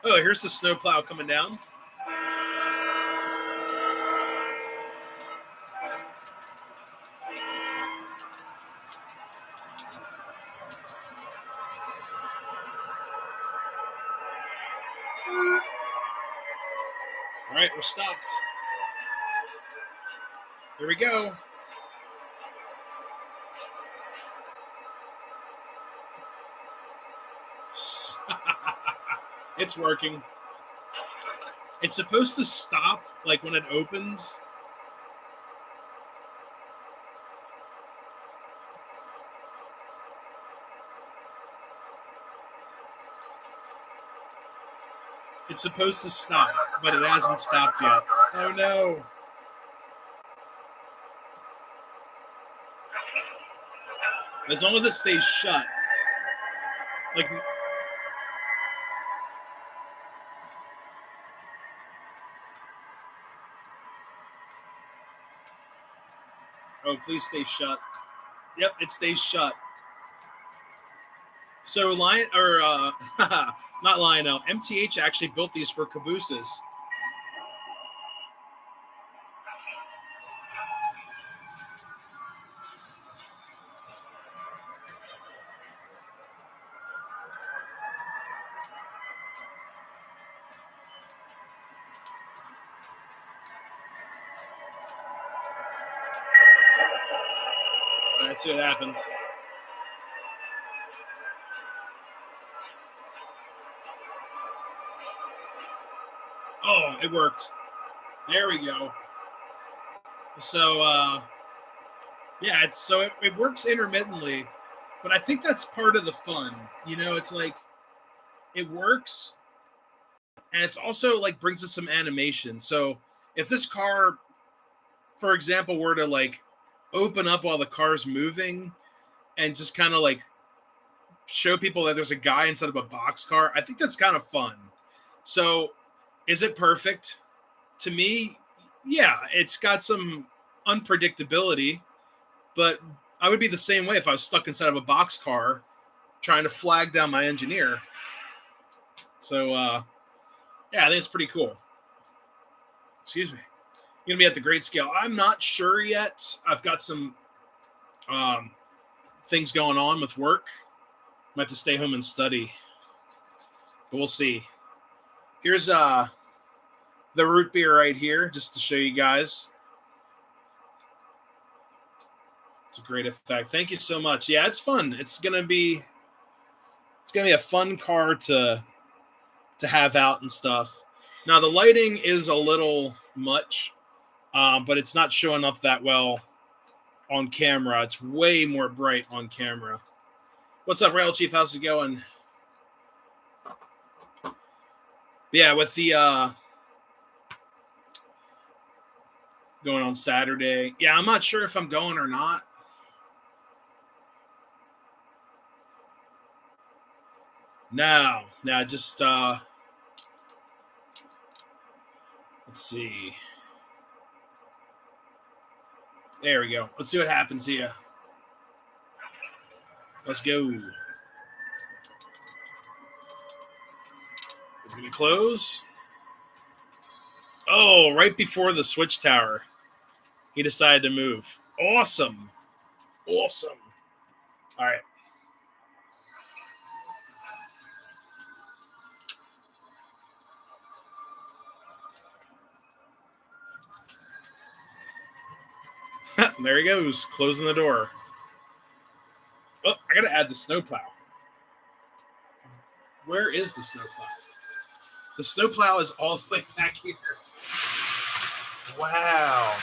Oh, here's the snowplow coming down. right, we're stopped. Here we go. It's working. It's supposed to stop like when it opens. It's supposed to stop, but it hasn't stopped yet. Oh no. As long as it stays shut. Like, oh, please stay shut. Yep, it stays shut. So not Lionel, MTH actually built these for cabooses. Let's see what happens. Oh, it worked. There we go. So, yeah, it works intermittently, but I think that's part of the fun. You know, it's like it works, and it's also like brings us some animation. So, if this car, for example, were to like open up while the car's moving and just kind of like show people that there's a guy inside of a box car, I think that's kind of fun. So, is it perfect? To me, yeah, it's got some unpredictability, but I would be the same way if I was stuck inside of a box car trying to flag down my engineer. So, yeah, I think it's pretty cool. Excuse me. You're going to be at the grade scale. I'm not sure yet. I've got some things going on with work. Might have to stay home and study. But we'll see. Here's the root beer right here, just to show you guys. It's a great effect. Thank you so much. Yeah, it's fun. It's gonna be a fun car to have out and stuff. Now the lighting is a little much, but it's not showing up that well on camera. It's way more bright on camera. What's up, Rail Chief? How's it going? Yeah, with the going on Saturday. Yeah, I'm not sure if I'm going or not. No, just let's see. There we go. Let's see what happens here. Let's go. It's gonna close. Oh, right before the switch tower, he decided to move. Awesome. All right. There he goes, closing the door. Oh, I gotta add the snowplow. Where is the snowplow? The snowplow is all the way back here. Wow.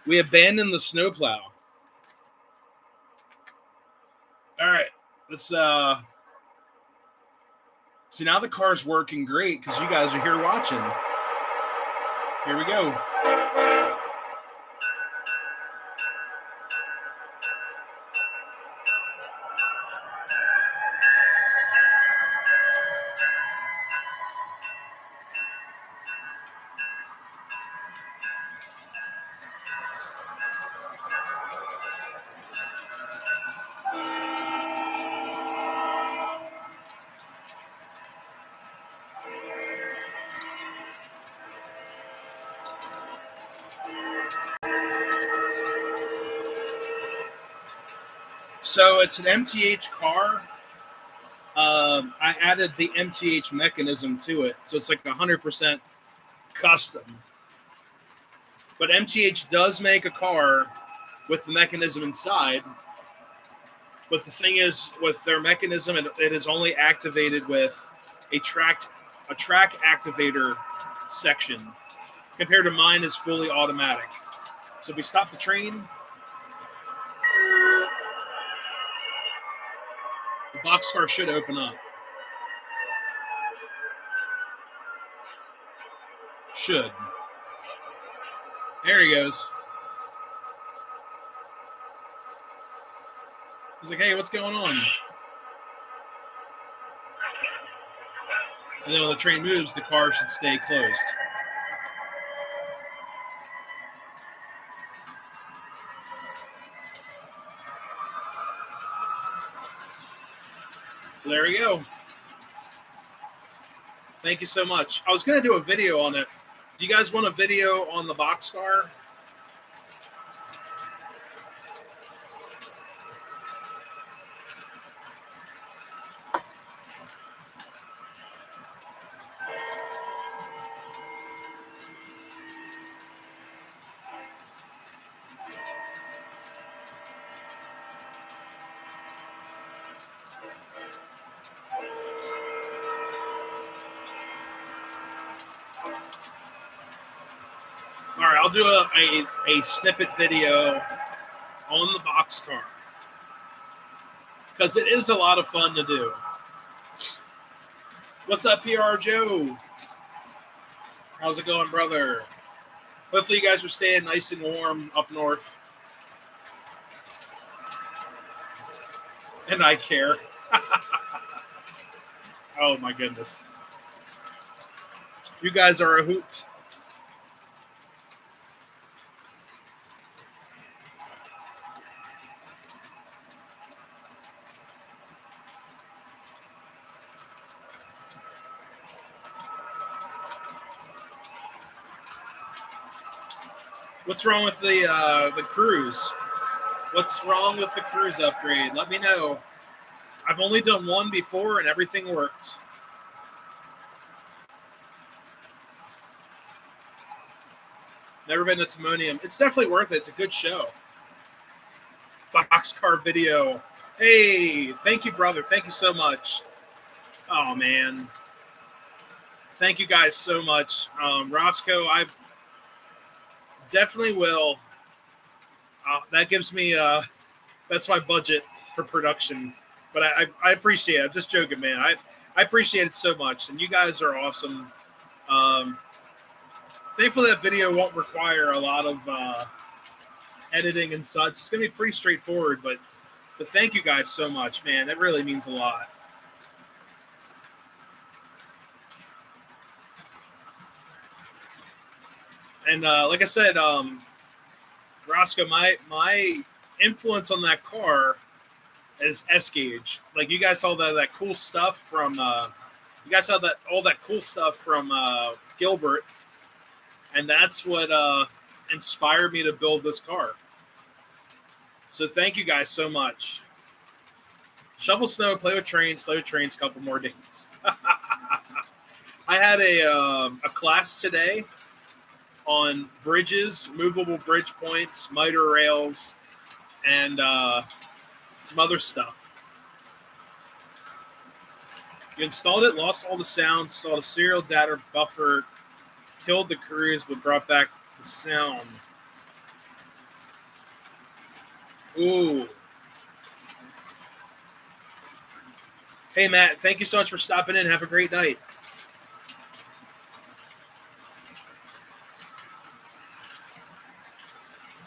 We abandoned the snowplow. All right, let's see, now the car's working great because you guys are here watching. Here we go. So it's an MTH car. I added the MTH mechanism to it, so it's like 100% custom. But MTH does make a car with the mechanism inside. But the thing is, with their mechanism, it is only activated with a track activator section, compared to mine is fully automatic. So if we stop the train, the boxcar should open up. Should. There he goes. He's like, hey, what's going on? And then when the train moves, the car should stay closed. So there we go. Thank you so much. I was going to do a video on it. Do you guys want a video on the boxcar? All right, I'll do a snippet video on the boxcar because it is a lot of fun to do. What's up, PR Joe? How's it going, brother? Hopefully you guys are staying nice and warm up north. And I care. Oh, my goodness. You guys are a hoot. What's wrong with the cruise? What's wrong with the cruise upgrade? Let me know. I've only done one before and everything worked. Never been to Timonium. It's definitely worth it. It's a good show. Boxcar video. Hey, thank you, brother. Thank you so much. Oh, man. Thank you guys so much. Roscoe, I definitely will. That gives me, that's my budget for production. But I appreciate it. I'm just joking, man. I appreciate it so much. And you guys are awesome. Thankfully, that video won't require a lot of editing and such. It's going to be pretty straightforward. But thank you guys so much, man. That really means a lot. And like I said, Roscoe, my influence on that car is S-Gauge. Like you guys saw that cool stuff from you guys saw all that cool stuff from Gilbert, and that's what inspired me to build this car. So thank you guys so much. Shovel snow, play with trains, a couple more days. I had a class today on bridges, movable bridge points, miter rails, and some other stuff. You installed it, lost all the sound, installed a serial data buffer, killed the cruise, but brought back the sound. Ooh. Hey, Matt, thank you so much for stopping in. Have a great night.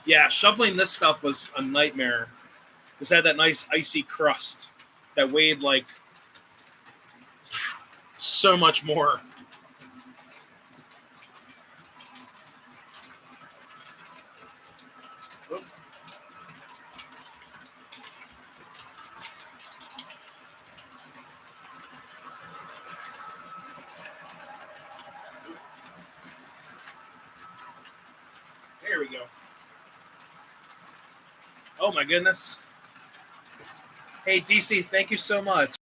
Yeah, shoveling this stuff was a nightmare. This had that nice icy crust that weighed like so much more. There we go. Oh my goodness. Hey DC, thank you so much.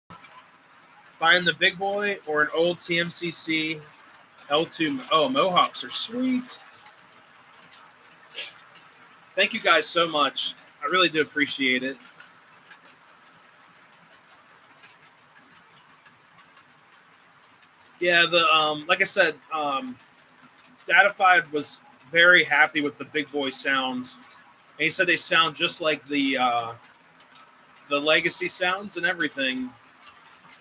Buying the big boy or an old TMCC L2. Oh, Mohawks are sweet. Thank you guys so much. I really do appreciate it. Yeah, like I said, Datified was very happy with the big boy sounds. And he said they sound just like the legacy sounds and everything.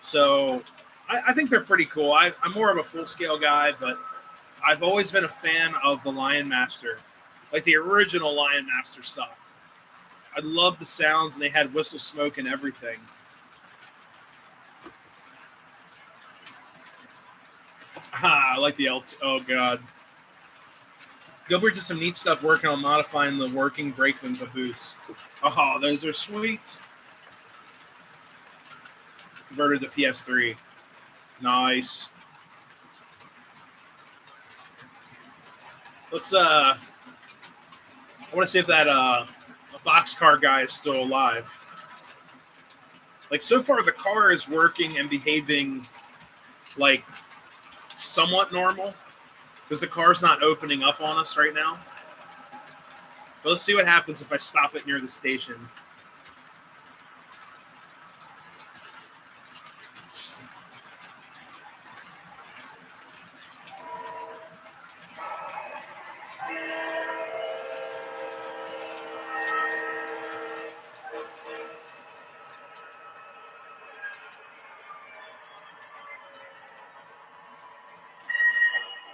So I think they're pretty cool. I'm more of a full scale guy, but I've always been a fan of the Lion Master, like the original Lion Master stuff. I love the sounds, and they had whistle smoke and everything. I like the L2. Oh, God. Gilbert did some neat stuff working on modifying the working brakeman caboose. Oh, those are sweet. Converted to PS3. Nice. Let's, I want to see if that boxcar guy is still alive. Like, so far, the car is working and behaving, like, somewhat normal. Because the car's not opening up on us right now. But let's see what happens if I stop it near the station.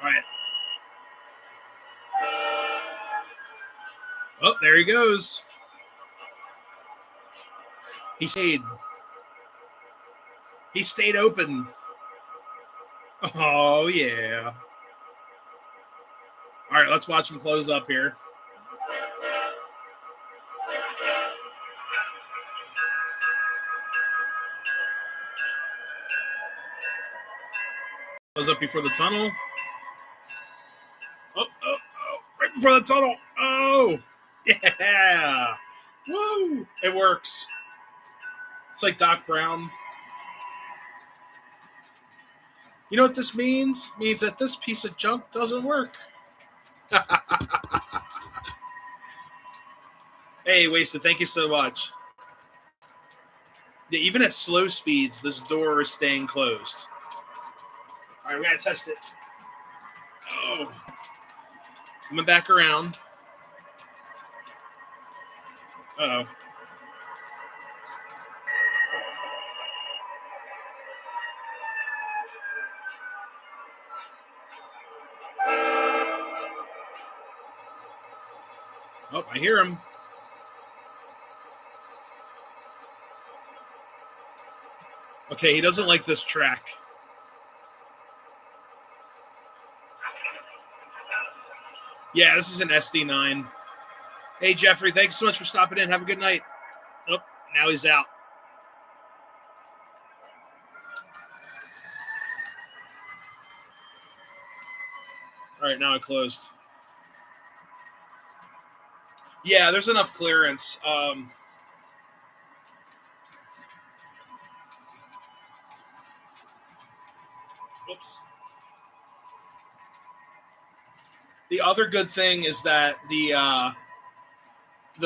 All right. Oh, there he goes. He stayed. He stayed open. Oh, yeah. All right, let's watch him close up here. Close up before the tunnel. Oh, right before the tunnel. Oh, yeah. Woo. It works. It's like Doc Brown. You know what this means? It means that this piece of junk doesn't work. Hey, Wasted, thank you so much. Yeah, even at slow speeds, this door is staying closed. All right, we're going to test it. Oh. Coming back around. Uh-oh. Oh, I hear him. Okay, he doesn't like this track. Yeah, this is an SD9. Hey, Jeffrey, thanks so much for stopping in. Have a good night. Oh, now he's out. All right, now it closed. Yeah, there's enough clearance. Whoops. The other good thing is that the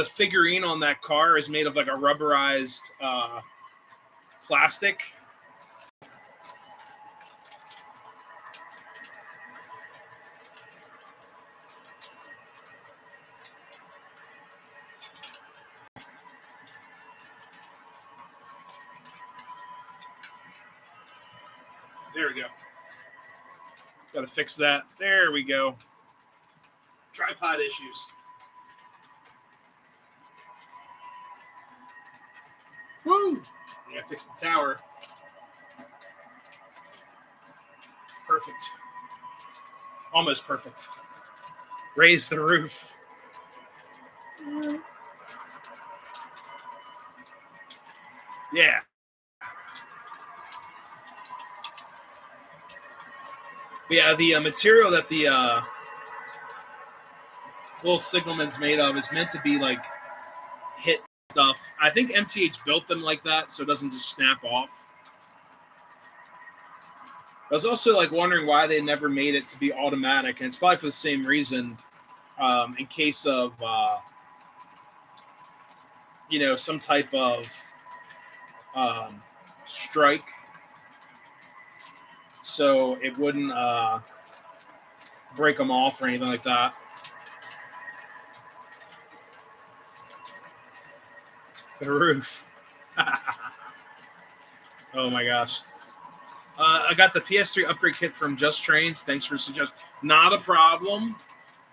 figurine on that car is made of like a rubberized plastic. There we go. Got to fix that. There we go. Tripod issues. Woo! I gotta fix the tower. Perfect. Almost perfect. Raise the roof. Yeah. Yeah, the material that the little signalman's made of is meant to be like hit stuff. I think MTH built them like that so it doesn't just snap off. I was also like wondering why they never made it to be automatic, and it's probably for the same reason. In case of some type of um, strike, so it wouldn't break them off or anything like that. The roof. Oh my gosh. I got the PS3 upgrade kit from Just Trains. Thanks for suggesting. Not a problem.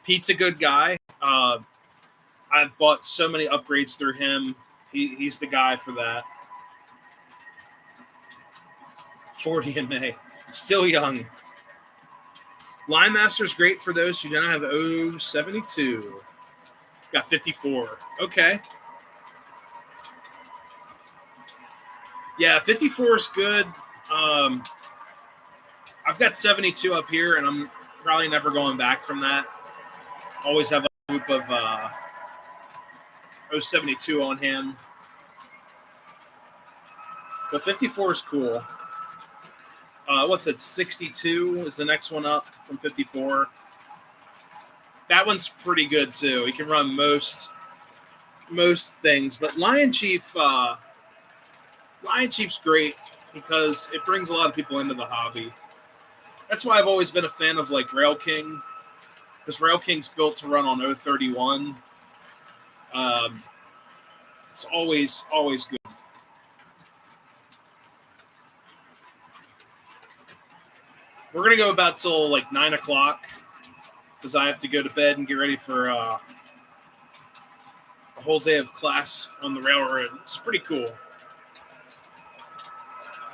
Pete's a good guy. I've bought so many upgrades through him. He's the guy for that. 40 in May. Still young. Line Master's great for those who don't have 072. Got 54. Okay. Yeah, 54 is good. I've got 72 up here, and I'm probably never going back from that. Always have a group of 072 on hand. But 54 is cool. What's it? 62 is the next one up from 54. That one's pretty good too. You can run most things, but Lion Chief's great because it brings a lot of people into the hobby. That's why I've always been a fan of like Rail King, because Rail King's built to run on 031. It's always good. We're gonna go about till like 9 o'clock because I have to go to bed and get ready for a whole day of class on the railroad. It's pretty cool.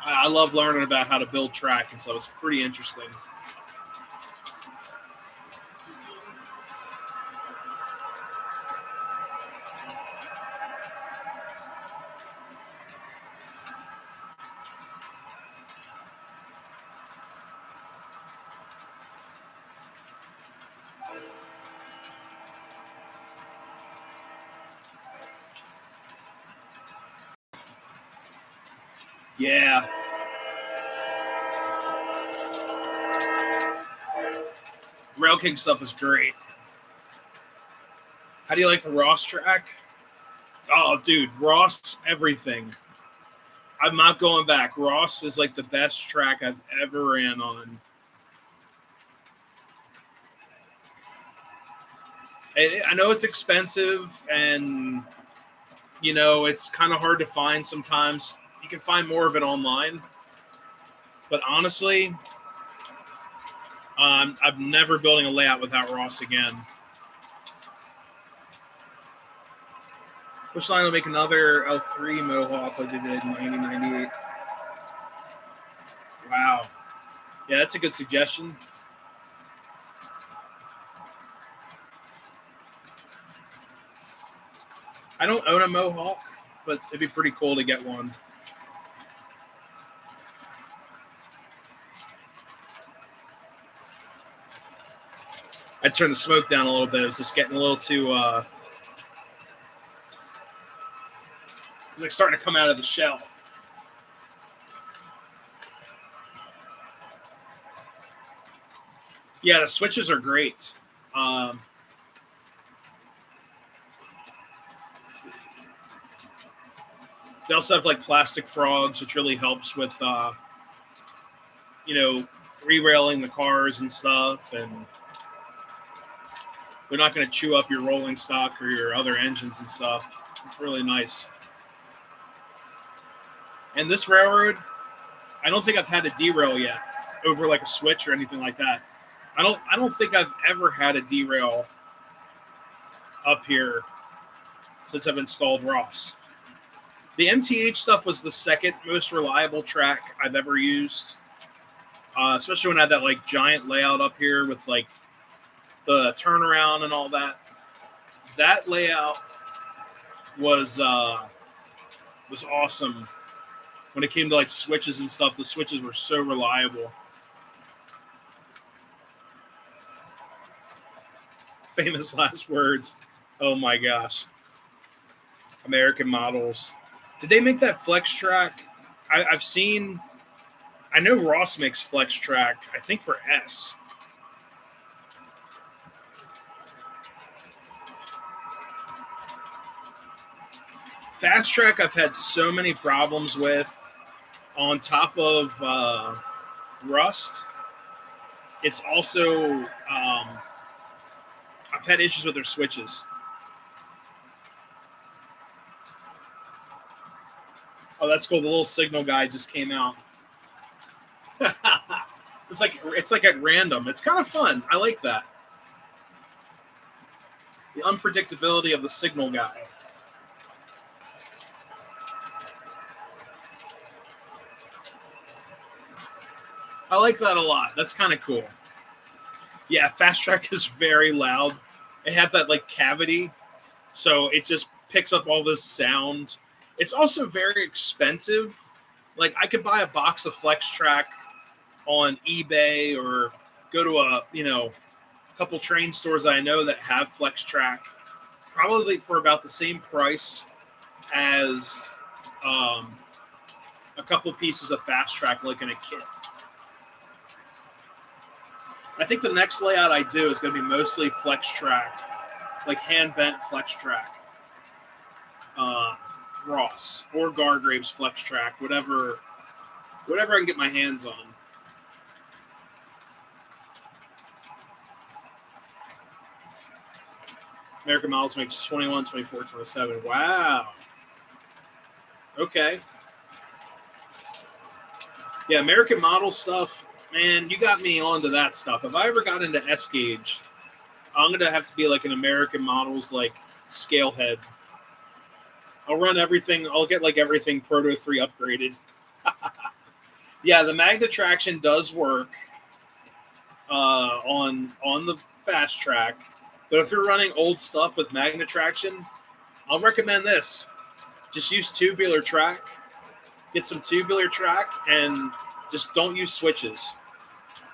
I love learning about how to build track, and so it's pretty interesting. Yeah. Rail King stuff is great. How do you like the Ross track? Oh, dude, Ross, everything. I'm not going back. Ross is like the best track I've ever ran on. I know it's expensive and, it's kind of hard to find sometimes. You can find more of it online. But honestly, I'm never building a layout without Ross again. Which line will make another L3 Mohawk like they did in 1998? Wow. Yeah, that's a good suggestion. I don't own a Mohawk, but it'd be pretty cool to get one. I turned the smoke down a little bit. It was just getting a little too it was like starting to come out of the shell. Yeah, the switches are great. Let's see. They also have like plastic frogs, which really helps with re-railing the cars and stuff, and they're not going to chew up your rolling stock or your other engines and stuff. It's really nice. And this railroad, I don't think I've had a derail yet over like a switch or anything like that. I don't think I've ever had a derail up here since I've installed Ross. The MTH stuff was the second most reliable track I've ever used, especially when I had that like giant layout up here with like the turnaround and all that. That layout was awesome. When it came to like switches and stuff, the switches were so reliable. Famous last words. Oh my gosh. American models. Did they make that flex track? I've seen I know Ross makes Flex Track, I think for S. Fast Track I've had so many problems with on top of Rust. It's also, I've had issues with their switches. Oh, that's cool. The little signal guy just came out. it's like at random. It's kind of fun. I like that. The unpredictability of the signal guy. I like that a lot. That's kind of cool. Yeah, Fast Track is very loud. They have that like cavity, so it just picks up all this sound. It's also very expensive. Like I could buy a box of Flex Track on eBay or go to a couple train stores I know that have Flex Track, probably for about the same price as a couple pieces of Fast Track, like in a kit. I think the next layout I do is going to be mostly Flex Track, like hand bent Flex Track, Ross or Gargrave's Flex Track, whatever I can get my hands on. American Models makes 21, 24, 27. Wow. Okay. Yeah, American Model stuff, man, you got me onto that stuff. If I ever got into S gauge, I'm going to have to be like an American Models like scale head. I'll run everything. I'll get like everything Proto 3 upgraded. Yeah, the Magna Traction does work on the Fast Track. But if you're running old stuff with Magna Traction, I'll recommend this. Just use tubular track. Get some tubular track and just don't use switches.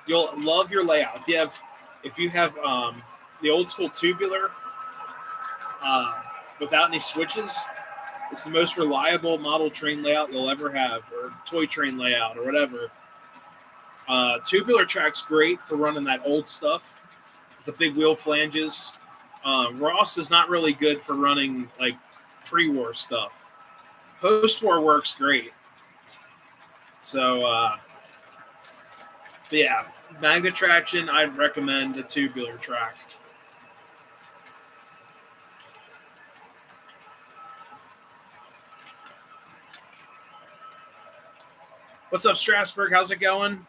You'll love your layout. If you have the old school tubular without any switches, it's the most reliable model train layout you'll ever have, or toy train layout, or whatever. Tubular track's great for running that old stuff. The big wheel flanges. Ross is not really good for running like pre-war stuff. Post-war works great. So, yeah, Magna Traction, I'd recommend the tubular track. What's up, Strasburg? How's it going?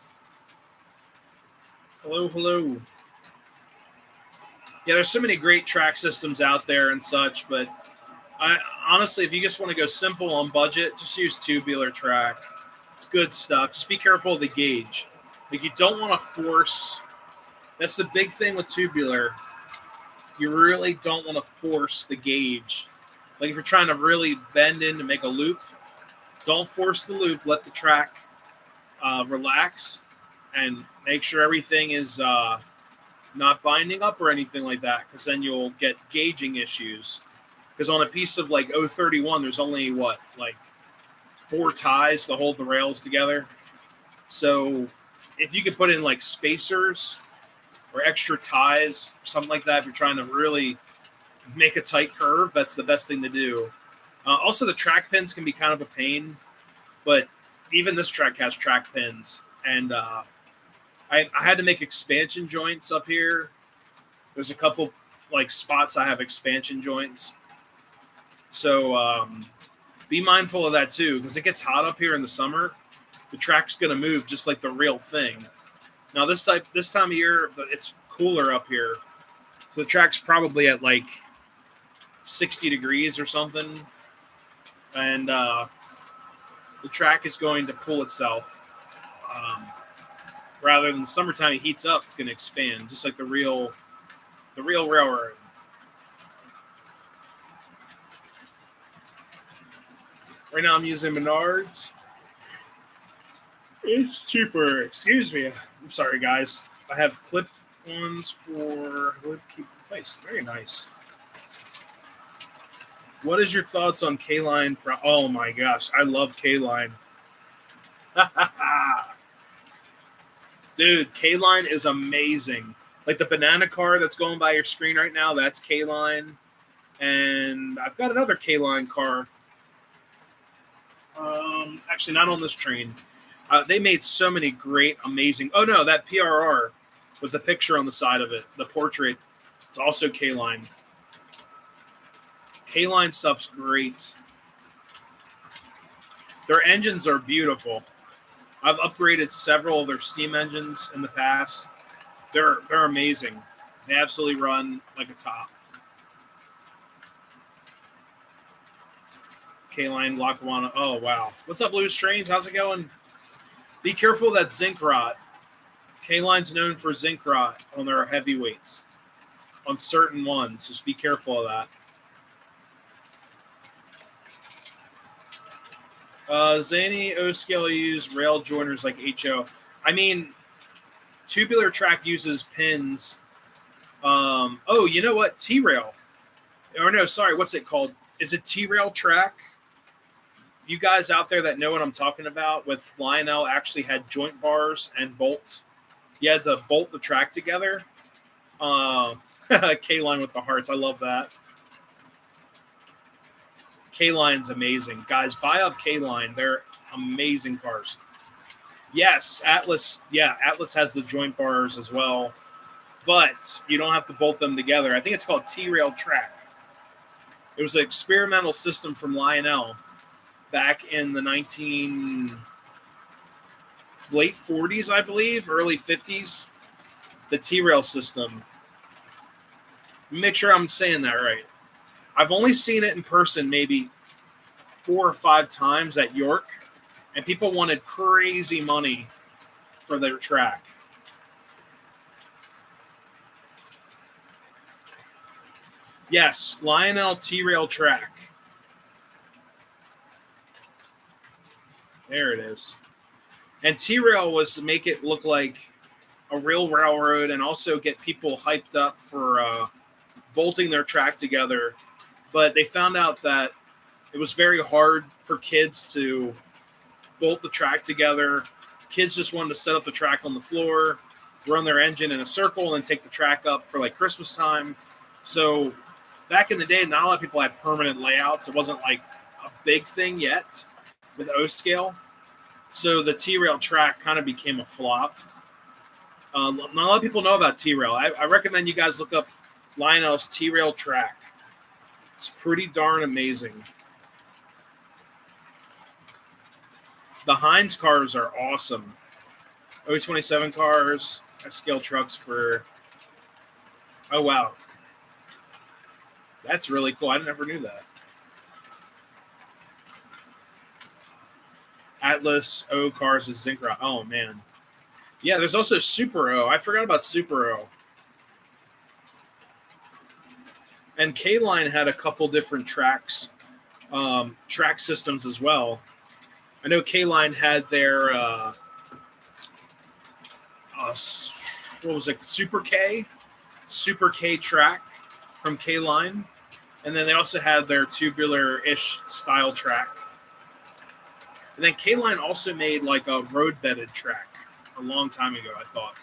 Hello. Yeah, there's so many great track systems out there and such, but honestly, if you just want to go simple on budget, just use tubular track. It's good stuff. Just be careful of the gauge. Like, you don't want to force. That's the big thing with tubular. You really don't want to force the gauge. Like, if you're trying to really bend in to make a loop, don't force the loop. Let the track relax and make sure everything is not binding up or anything like that, because then you'll get gauging issues. Because on a piece of like 031, there's only like 4 ties to hold the rails together. So if you could put in like spacers or extra ties, something like that, if you're trying to really make a tight curve, that's the best thing to do. Also, the track pins can be kind of a pain, but even this track has track pins. And I had to make expansion joints up here. There's a couple like spots I have expansion joints. So be mindful of that too, because it gets hot up here in the summer. The track's going to move just like the real thing. Now this time of year, it's cooler up here. So the track's probably at like 60 degrees or something. And the track is going to pull itself. Rather than the summertime, it heats up, it's going to expand, just like the real railroad. Right now I'm using Menards. It's cheaper. Excuse me. I'm sorry, guys. I have clip ones for keep in place. Very nice. What is your thoughts on K-Line? Oh my gosh, I love K-Line. Dude, K-Line is amazing. Like the banana car that's going by your screen right now, that's K-Line. And I've got another K-Line car. Actually, not on this train. They made so many great, amazing. Oh no, that PRR with the picture on the side of it, the portrait. It's also K-Line. K-Line stuff's great. Their engines are beautiful. I've upgraded several of their steam engines in the past. They're amazing. They absolutely run like a top. K-Line Lackawanna. Oh wow. What's up, Loose Trains? How's it going? Be careful of that zinc rot. K-Line's known for zinc rot on their heavyweights. On certain ones. Just be careful of that. Zany O-scale use rail joiners like HO. I mean, tubular track uses pins. Oh, you know what? T-rail. Or no, sorry, what's it called? Is it T-rail track? You guys out there that know what I'm talking about, with Lionel actually had joint bars and bolts. You had to bolt the track together. K-Line with the hearts. I love that. K-Line's amazing. Guys, buy up K-Line. They're amazing cars. Yes, Atlas. Yeah, Atlas has the joint bars as well. But you don't have to bolt them together. I think it's called T-Rail Track. It was an experimental system from Lionel back in the late 40s, I believe, early 50s. The T-Rail system. Make sure I'm saying that right. I've only seen it in person maybe 4 or 5 times at York, and people wanted crazy money for their track. Yes, Lionel T-Rail Track. There it is. And T-Rail was to make it look like a real railroad and also get people hyped up for bolting their track together. But they found out that it was very hard for kids to bolt the track together. Kids just wanted to set up the track on the floor, run their engine in a circle, and then take the track up for like Christmas time. So back in the day, not a lot of people had permanent layouts. It wasn't like a big thing yet with O-scale. So the T-Rail track kind of became a flop. Not a lot of people know about T-Rail. I recommend you guys look up Lionel's T-Rail track. It's pretty darn amazing. The Heinz cars are awesome. O27 cars, scale trucks for... Oh, wow. That's really cool. I never knew that. Atlas O cars with zinc rot. Oh, man. Yeah, there's also Super O. I forgot about Super O. And K-Line had a couple different tracks, track systems as well. I know K-Line had their, what was it, Super K track from K-Line. And then they also had their tubular-ish style track. And then K-Line also made like a road-bedded track a long time ago, I thought.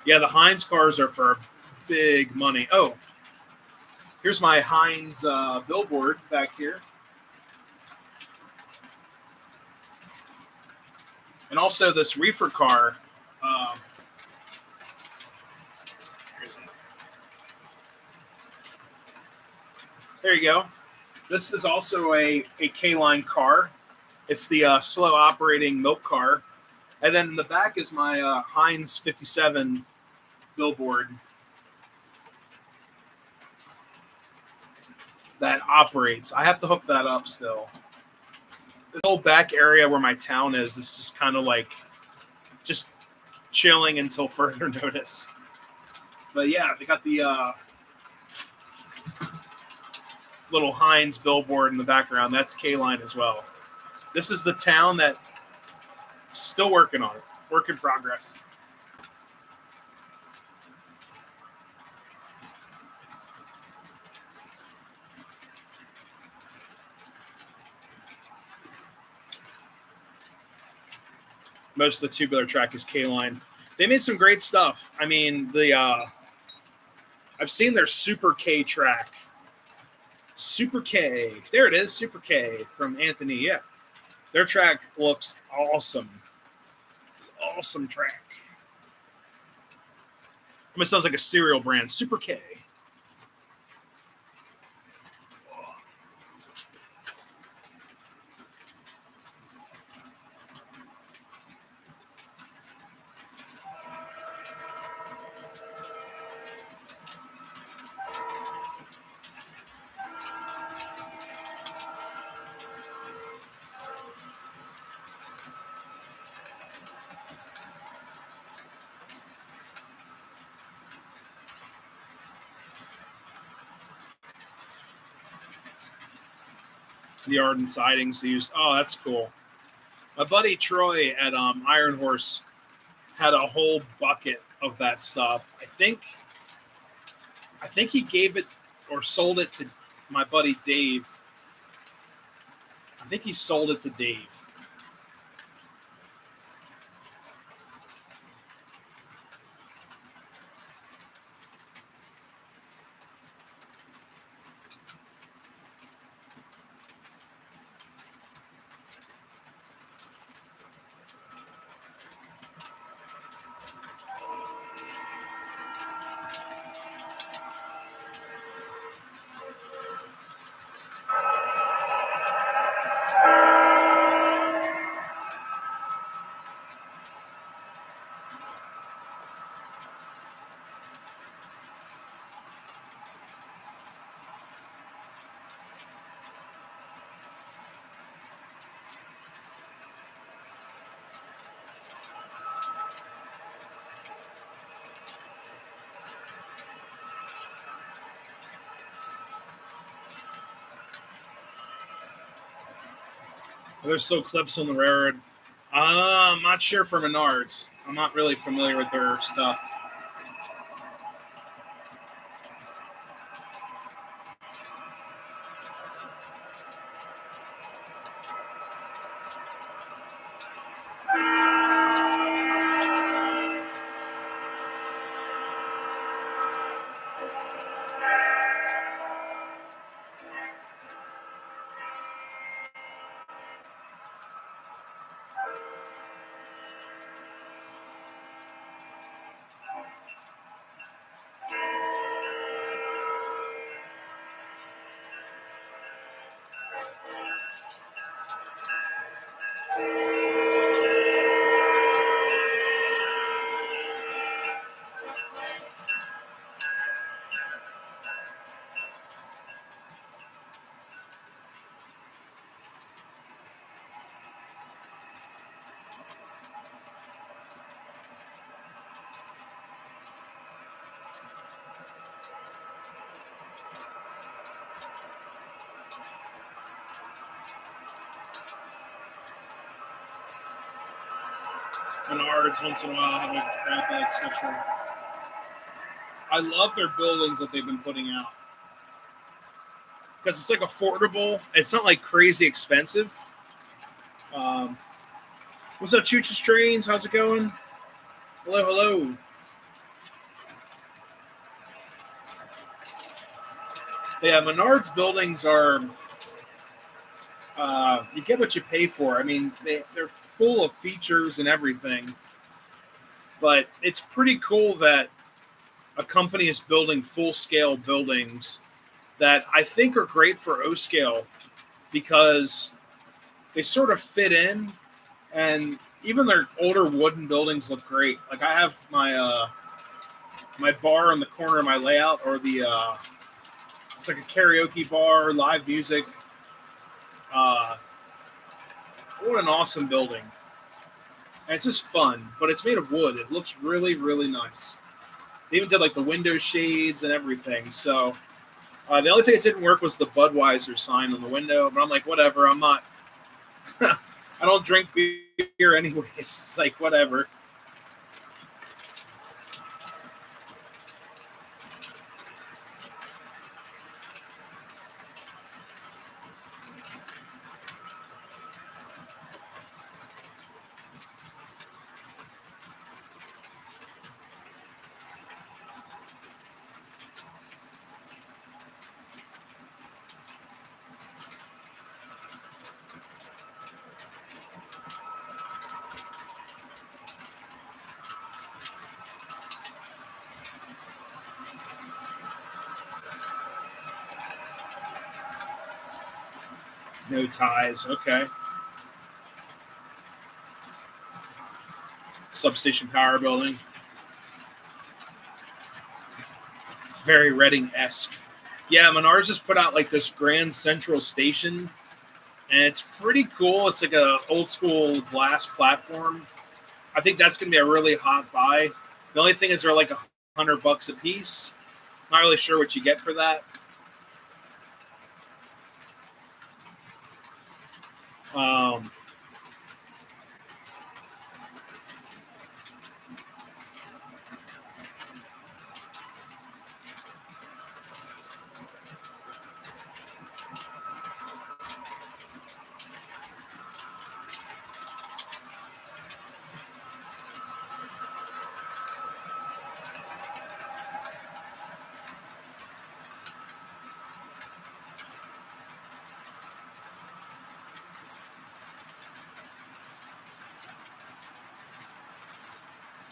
Yeah, the Heinz cars are for big money. Oh, here's my Heinz billboard back here. And also this reefer car. There you go. This is also a K-Line car. It's the slow operating milk car. And then in the back is my Heinz 57 billboard that operates. I have to hook that up still. This whole back area where my town is just kind of like just chilling until further notice. But yeah, they got the little Heinz billboard in the background. That's K-Line as well. This is the town that still working on it. Work in progress. Most of the tubular track is K-line. They made some great stuff. I mean, I've seen their Super K track. Super K. There it is, Super K from Anthony. Yeah. Their track looks awesome. Awesome track. Almost sounds like a cereal brand. Super K. The Arden sidings used. Oh, that's cool. My buddy Troy at Iron Horse had a whole bucket of that stuff. I think he gave it or sold it to my buddy Dave. I think he sold it to Dave. There's still clips on the railroad. I'm not sure for Menards. I'm not really familiar with their stuff. Menards once in a while have a grab bag special. I love their buildings that they've been putting out because it's like affordable. It's not like crazy expensive. What's up, Chooch's Trains? How's it going? Hello, hello. Yeah, Menards buildings are. You get what you pay for. I mean, they're full of features and everything. But it's pretty cool that a company is building full-scale buildings that I think are great for O-scale because they sort of fit in, and even their older wooden buildings look great. Like I have my my bar in the corner of my layout, or it's like a karaoke bar, live music. What an awesome building. And it's just fun, but it's made of wood. It looks really, really nice. They even did like the window shades and everything. So the only thing that didn't work was the Budweiser sign on the window. But I'm like, whatever. I'm not. I don't drink beer anyways. It's like whatever. No ties. Okay. Substation power building. It's very Reading-esque. Yeah, Menards just put out like this Grand Central Station, and it's pretty cool. It's like a old school glass platform. I think that's going to be a really hot buy. The only thing is they're like $100 a piece. Not really sure what you get for that. Um,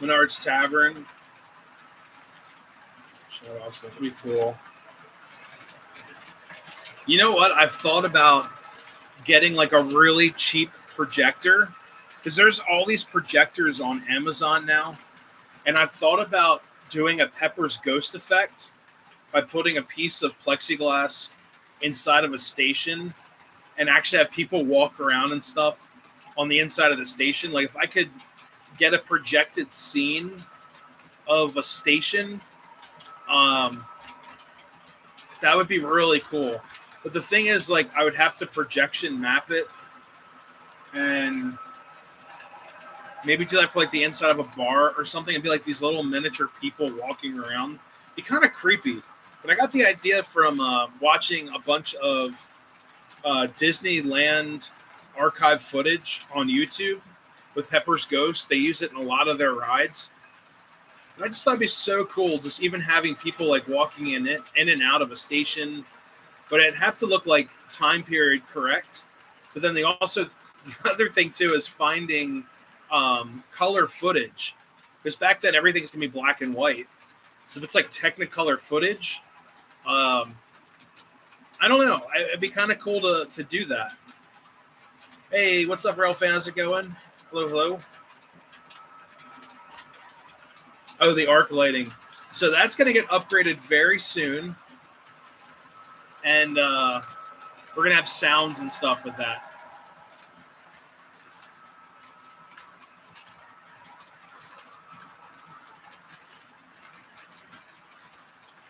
Menards Tavern. So also pretty cool. You know what? I've thought about getting like a really cheap projector because there's all these projectors on Amazon now, and I've thought about doing a Pepper's Ghost effect by putting a piece of plexiglass inside of a station and actually have people walk around and stuff on the inside of the station. Like if I could get a projected scene of a station, um, that would be really cool. But the thing is, like, I would have to projection map it and maybe do that for like the inside of a bar or something and be like these little miniature people walking around. Be kind of creepy. But I got the idea from watching a bunch of Disneyland archive footage on YouTube with Pepper's Ghost. They use it in a lot of their rides. And I just thought it'd be so cool just even having people like walking in and out of a station. But it'd have to look like time period correct. But then the other thing too is finding color footage. Because back then everything's gonna be black and white. So if it's like Technicolor footage, I don't know. It'd be kind of cool to do that. Hey, what's up, Rail fan? How's it going? Hello, hello. Oh, the arc lighting. So that's going to get upgraded very soon. And we're going to have sounds and stuff with that.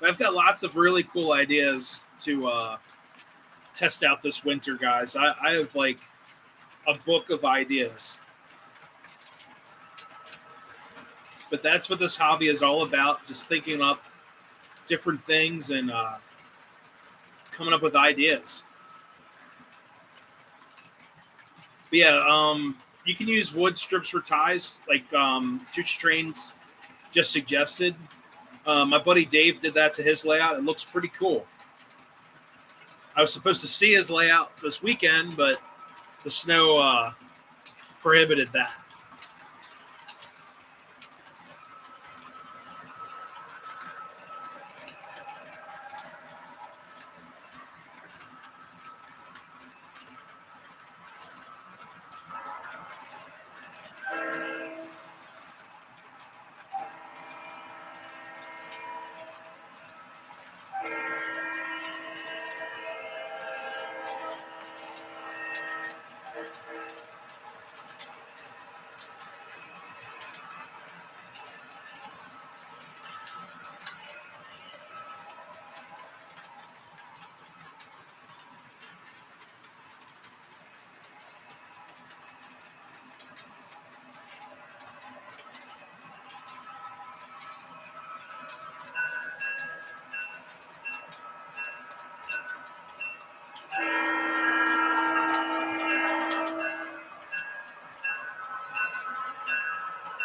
I've got lots of really cool ideas to test out this winter, guys. I have like a book of ideas. But that's what this hobby is all about, just thinking up different things and coming up with ideas. But yeah, you can use wood strips for ties, like Tucci Trains just suggested. My buddy Dave did that to his layout. It looks pretty cool. I was supposed to see his layout this weekend, but the snow prohibited that.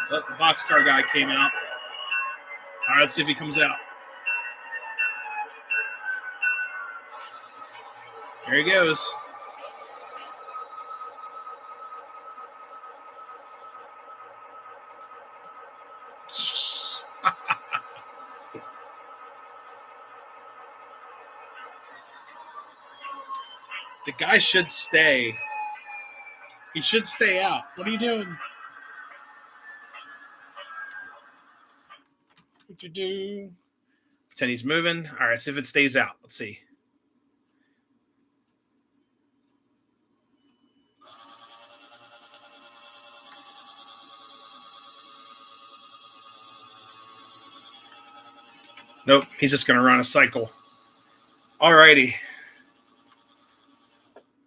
The boxcar guy came out. All right, let's see if he comes out. There he goes. The guy should stay. He should stay out. What are you doing? What you do? Pretend he's moving. All right, see if it stays out. Let's see. Nope, he's just going to run a cycle. All righty.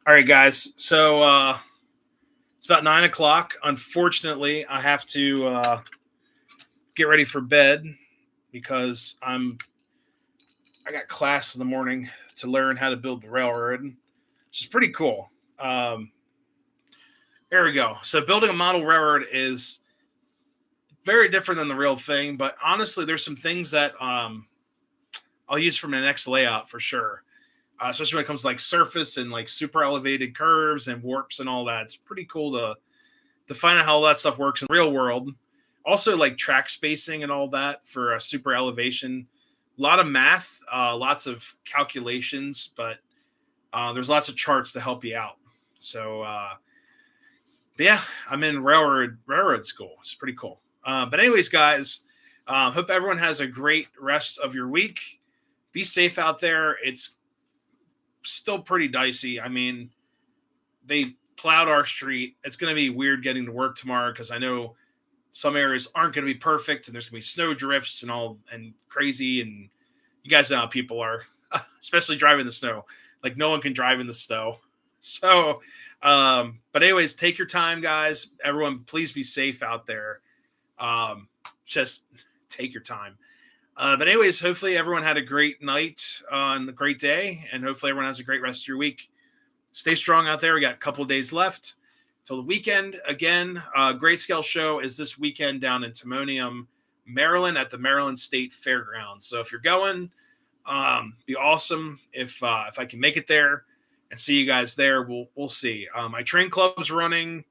All right, guys. So it's about 9 o'clock. Unfortunately, I have to get ready for bed because I got class in the morning to learn how to build the railroad, which is pretty cool. There we go. So building a model railroad is very different than the real thing, but honestly, there's some things that I'll use from the next layout for sure. Especially when it comes to like surface and like super elevated curves and warps and all that. It's pretty cool to find out how all that stuff works in the real world. Also like track spacing and all that for a super elevation. A lot of math, lots of calculations, but there's lots of charts to help you out. So yeah, I'm in railroad school. It's pretty cool. But anyways, guys, hope everyone has a great rest of your week. Be safe out there. It's still pretty dicey. I mean, they plowed our street. It's going to be weird getting to work tomorrow because I know some areas aren't going to be perfect and there's going to be snow drifts and all and crazy. And you guys know how people are, especially driving the snow. Like no one can drive in the snow. So, but anyways, take your time, guys. Everyone, please be safe out there. Just take your time. But anyways, hopefully everyone had a great night and a great day, and hopefully everyone has a great rest of your week. Stay strong out there. We got a couple of days left till the weekend. Again, Great Scale Show is this weekend down in Timonium, Maryland at the Maryland State Fairgrounds. So if you're going, be awesome if I can make it there and see you guys there. We'll see. My train club's running.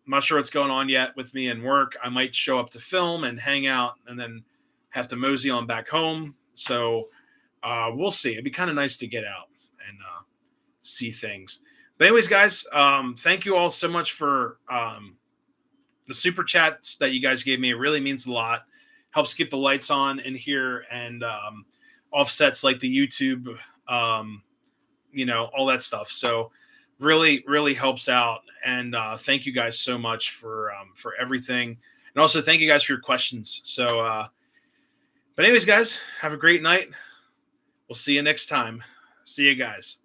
I'm not sure what's going on yet with me and work. I might show up to film and hang out and then have to mosey on back home. So we'll see. It'd be kind of nice to get out and see things. But anyways, guys, thank you all so much for the super chats that you guys gave me. It really means a lot. Helps keep the lights on in here and offsets like the YouTube, all that stuff. So really, really helps out. And thank you guys so much for everything. And also thank you guys for your questions. So, but anyways, guys, have a great night. We'll see you next time. See you guys.